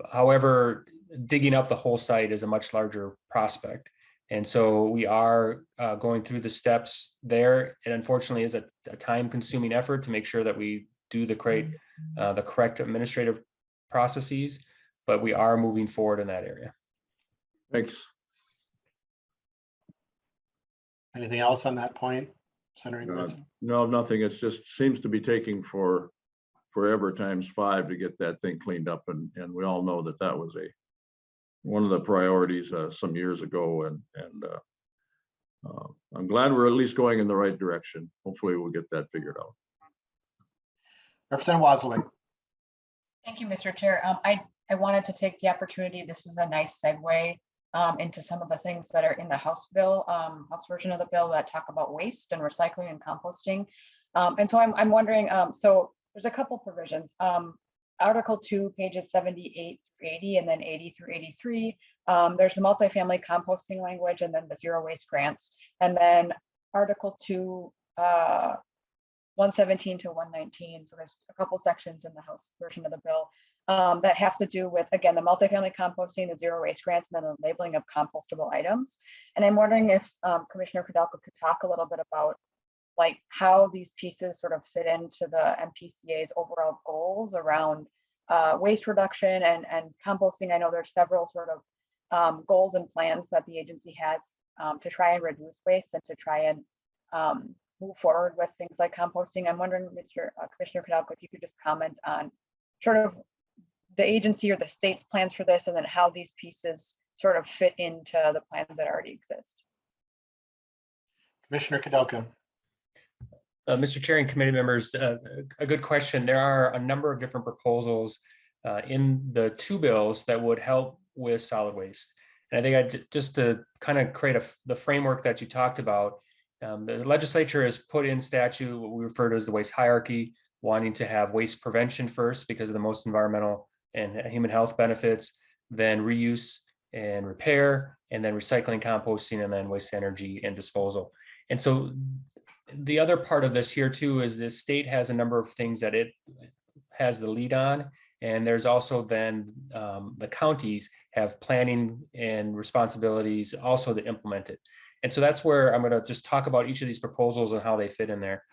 However, digging up the whole site is a much larger prospect. And so we are going through the steps there. It unfortunately is a time-consuming effort to make sure that we do the correct administrative processes, but we are moving forward in that area. Thanks. Anything else on that point, Senator Ingebrigtsen? No, nothing. It just seems to be taking forever times 5 to get that thing cleaned up, and we all know that was one of the priorities some years ago, and I'm glad we're at least going in the right direction. Hopefully we'll get that figured out. Representative Wazalek. Thank you, Mr. Chair. I wanted to take the opportunity. This is a nice segue into some of the things that are in the House bill, House version of the bill that talk about waste and recycling and composting. And so I'm wondering, so there's a couple provisions. Article 2, pages 78 through 80, and then 80 through 83. There's the multifamily composting language, and then the zero waste grants. And then Article 2, 117 to 119. So there's a couple sections in the House version of the bill that have to do with, again, the multifamily composting, the zero waste grants, and then the labeling of compostable items. And I'm wondering if Commissioner Kudelka could talk a little bit about like how these pieces sort of fit into the MPCA's overall goals around waste reduction and composting. I know there's several sort of goals and plans that the agency has to try and reduce waste and to try and move forward with things like composting. I'm wondering, Commissioner Kudelka, if you could just comment on sort of the agency or the state's plans for this, and then how these pieces sort of fit into the plans that already exist. Commissioner Kudelka. Mr. Chair and committee members, a good question. There are a number of different proposals in the two bills that would help with solid waste. And I think just to kind of create the framework that you talked about, the legislature has put in statute what we refer to as the waste hierarchy, wanting to have waste prevention first because of the most environmental and human health benefits, then reuse and repair, and then recycling, composting, and then waste energy and disposal. And so the other part of this here too is the state has a number of things that it has the lead on. And there's also then the counties have planning and responsibilities also to implement it. And so that's where I'm going to just talk about each of these proposals and how they fit in there.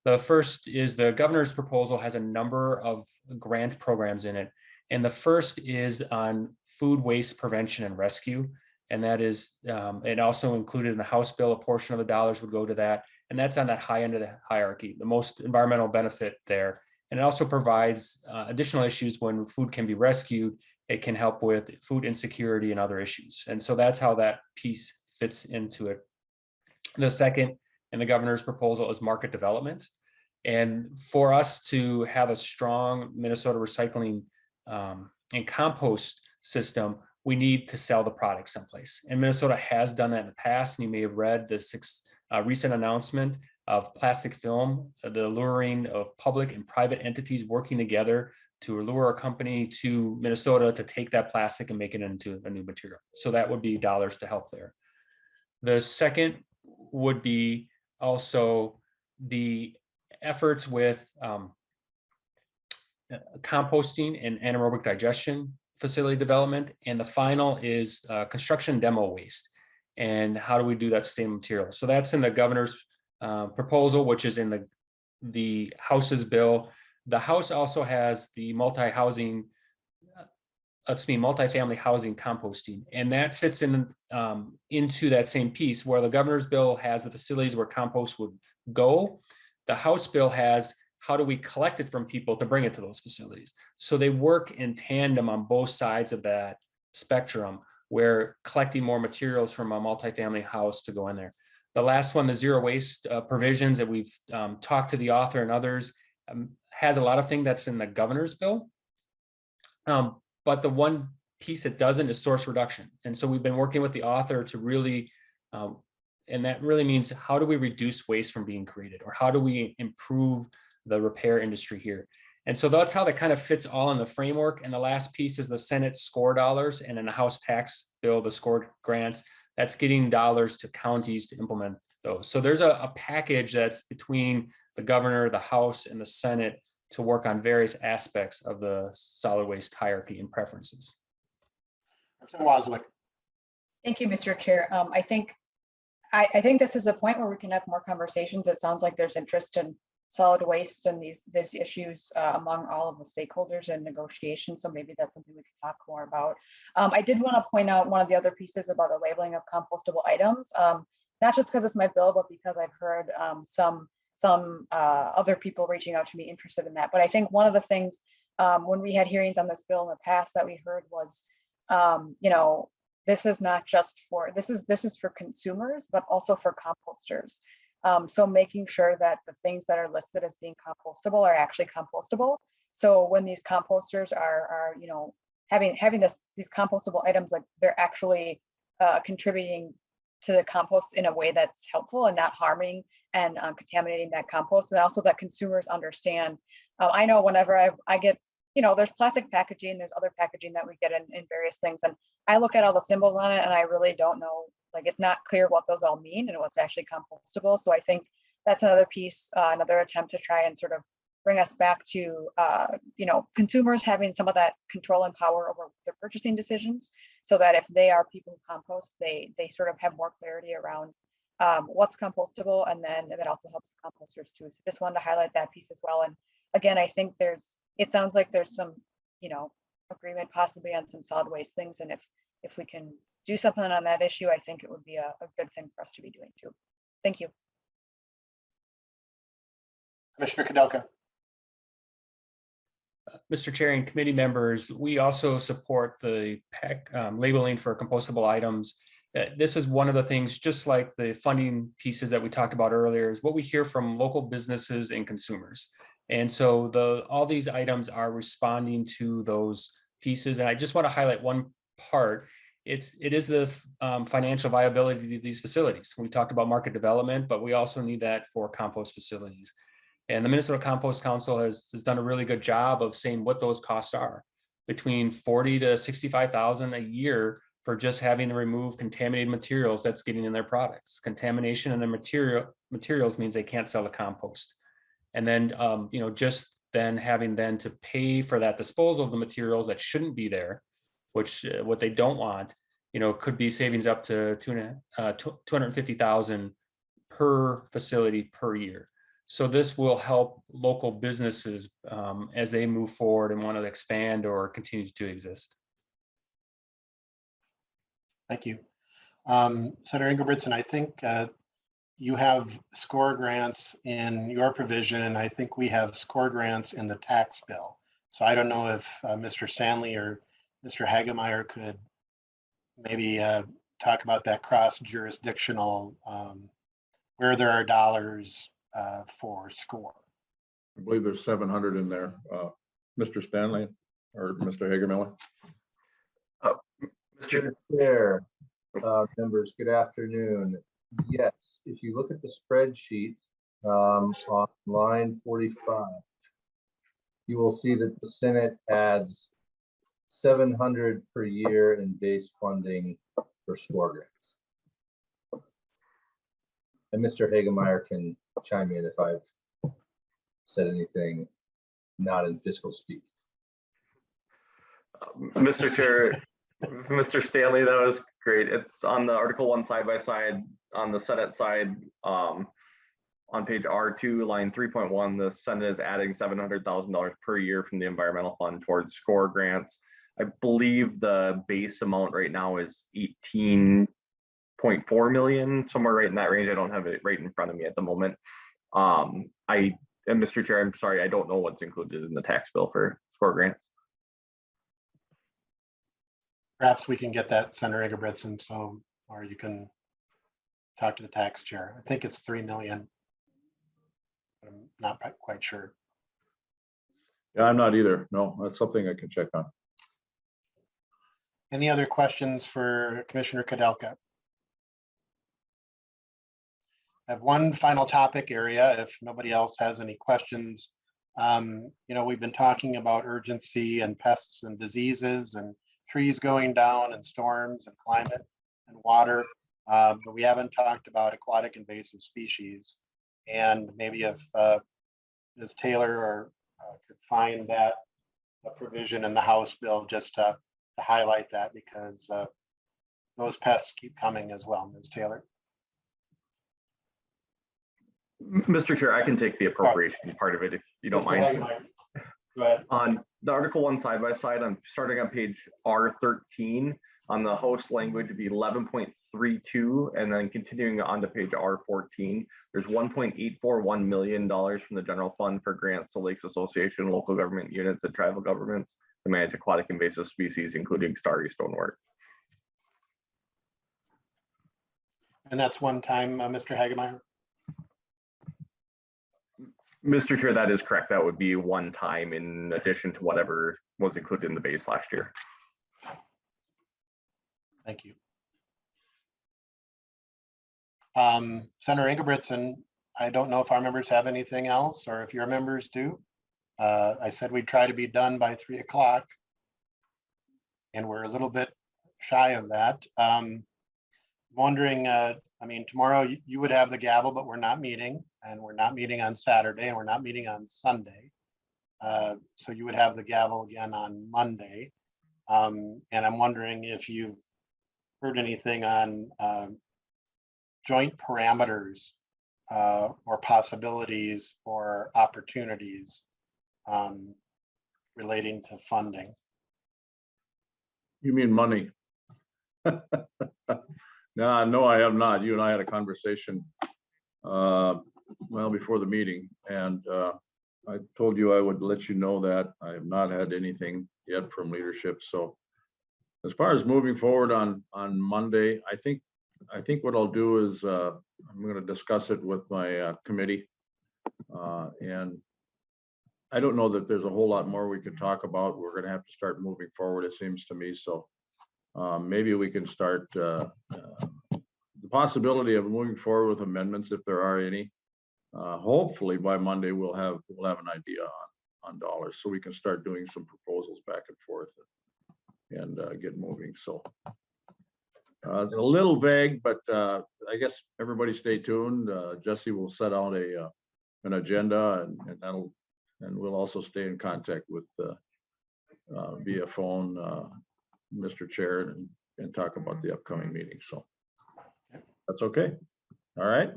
The first is the governor's proposal has a number of grant programs in it. And the first is on food waste prevention and rescue. And that is, it also included in the House bill, a portion of the dollars would go to that. And that's on that high end of the hierarchy, the most environmental benefit there. And it also provides additional issues when food can be rescued. It can help with food insecurity and other issues. And so that's how that piece fits into it. The second in the governor's proposal is market development. And for us to have a strong Minnesota recycling and compost system, we need to sell the product someplace. And Minnesota has done that in the past. And you may have read this recent announcement of plastic film, the luring of public and private entities working together to lure a company to Minnesota to take that plastic and make it into a new material. So that would be dollars to help there. The second would be also the efforts with composting and anaerobic digestion facility development. And the final is construction demo waste. And how do we do that sustainable material? So that's in the governor's proposal, which is in the House's bill. The House also has the multifamily housing composting, and that fits in into that same piece where the governor's bill has the facilities where compost would go. The House bill has how do we collect it from people to bring it to those facilities. So they work in tandem on both sides of that spectrum, where collecting more materials from a multifamily house to go in there. The last one, the zero waste provisions that we've talked to the author and others, has a lot of things that's in the governor's bill. But the one piece that doesn't is source reduction. And so we've been working with the author to really, and that really means how do we reduce waste from being created, or how do we improve the repair industry here? And so that's how that kind of fits all in the framework. And the last piece is the Senate SCORE dollars, and in the House tax bill, the SCORE grants, that's getting dollars to counties to implement those. So there's a package that's between the governor, the House, and the Senate to work on various aspects of the solid waste hierarchy and preferences. Thank you, Mr. Chair. I think this is a point where we can have more conversations. It sounds like there's interest in solid waste and these issues among all of the stakeholders in negotiations. So maybe that's something we could talk more about. I did want to point out one of the other pieces about the labeling of compostable items, not just because it's my bill, but because I've heard some other people reaching out to me interested in that. But I think one of the things when we had hearings on this bill in the past that we heard was, this is not just for, this is for consumers, but also for composters. So making sure that the things that are listed as being compostable are actually compostable. So when these composters are having these compostable items, like they're actually contributing to the compost in a way that's helpful and not harming and contaminating that compost. And also that consumers understand. I know whenever I get, there's plastic packaging, there's other packaging that we get in various things. And I look at all the symbols on it and I really don't know, like it's not clear what those all mean and what's actually compostable. So I think that's another piece, another attempt to try and sort of bring us back to, consumers having some of that control and power over their purchasing decisions, so that if they are people who compost, they sort of have more clarity around what's compostable, and then it also helps composters too. So just wanted to highlight that piece as well. And again, I think it sounds like there's some, agreement possibly on some solid waste things. And if we can do something on that issue, I think it would be a good thing for us to be doing too. Thank you. Commissioner Kudelka. Mr. Chair and committee members, we also support the labeling for compostable items. This is one of the things, just like the funding pieces that we talked about earlier, is what we hear from local businesses and consumers. And so all these items are responding to those pieces. And I just want to highlight one part. It is the financial viability of these facilities. We talked about market development, but we also need that for compost facilities. And the Minnesota Compost Council has done a really good job of saying what those costs are, between $40,000 to $65,000 a year for just having to remove contaminated materials that's getting in their products. Contamination in their materials means they can't sell the compost. And then, just then having to pay for that disposal of the materials that shouldn't be there, which what they don't want, could be savings up to $250,000 per facility per year. So this will help local businesses as they move forward and want to expand or continue to exist. Thank you. Senator Ingebrigtsen, I think you have SCORE grants in your provision, and I think we have SCORE grants in the tax bill. So I don't know if Mr. Stanley or Mr. Hagemeyer could maybe talk about that cross-jurisdictional, where there are dollars for SCORE. I believe there's 700 in there. Mr. Stanley or Mr. Hagermiller. Mr. Chair, members, good afternoon. Yes, if you look at the spreadsheet on line 45, you will see that the Senate adds 700 per year in base funding for SCORE grants. And Mr. Hagemeyer can chime in if I've said anything not in fiscal speak. Mr. Chair, Mr. Stanley, that was great. It's on the Article 1 side by side on the Senate side. On page R2, line 3.1, the Senate is adding $700,000 per year from the Environmental Fund towards SCORE grants. I believe the base amount right now is 18.4 million, somewhere right in that range. I don't have it right in front of me at the moment. And Mr. Chair, I'm sorry, I don't know what's included in the tax bill for SCORE grants. Perhaps we can get that, Senator Ingebrigtsen, so, or you can talk to the tax chair. I think it's 3 million. I'm not quite sure. Yeah, I'm not either. No, that's something I can check on. Any other questions for Commissioner Kudelka? I have one final topic area, if nobody else has any questions. You know, we've been talking about urgency and pests and diseases and trees going down and storms and climate and water, but we haven't talked about aquatic invasive species. And maybe if Ms. Taylor or could find that a provision in the House bill just to highlight that, because those pests keep coming as well. Ms. Taylor. Mr. Chair, I can take the appropriation part of it if you don't mind. Go ahead. On the Article 1 side by side, I'm starting on page R13 on the host language to be 11.32, and then continuing on to page R14. There's $1.841 million from the general fund for grants to Lakes Association, local government units, and tribal governments to manage aquatic invasive species, including starry stonewort. And that's one time, Mr. Hagemeyer? Mr. Chair, that is correct. That would be one time in addition to whatever was included in the base last year. Thank you. Senator Ingebrigtsen, I don't know if our members have anything else or if your members do. I said we'd try to be done by 3 o'clock, and we're a little bit shy of that. Wondering, I mean, tomorrow you would have the gavel, but we're not meeting, and we're not meeting on Saturday, and we're not meeting on Sunday. So you would have the gavel again on Monday. And I'm wondering if you've heard anything on joint parameters or possibilities or opportunities relating to funding. You mean money? No, I have not. You and I had a conversation well before the meeting, and I told you I would let you know that I have not had anything yet from leadership. So as far as moving forward on Monday, I think what I'll do is I'm going to discuss it with my committee, and I don't know that there's a whole lot more we could talk about. We're going to have to start moving forward, it seems to me. So maybe we can start the possibility of moving forward with amendments if there are any. Hopefully by Monday we'll have an idea on dollars, so we can start doing some proposals back and forth and get moving. So it's a little vague, but I guess everybody stay tuned. Jesse will set out an agenda, and we'll also stay in contact with via phone, Mr. Chair, and talk about the upcoming meeting. So that's okay. All right.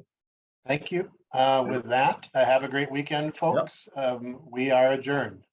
Thank you. With that, have a great weekend, folks. We are adjourned.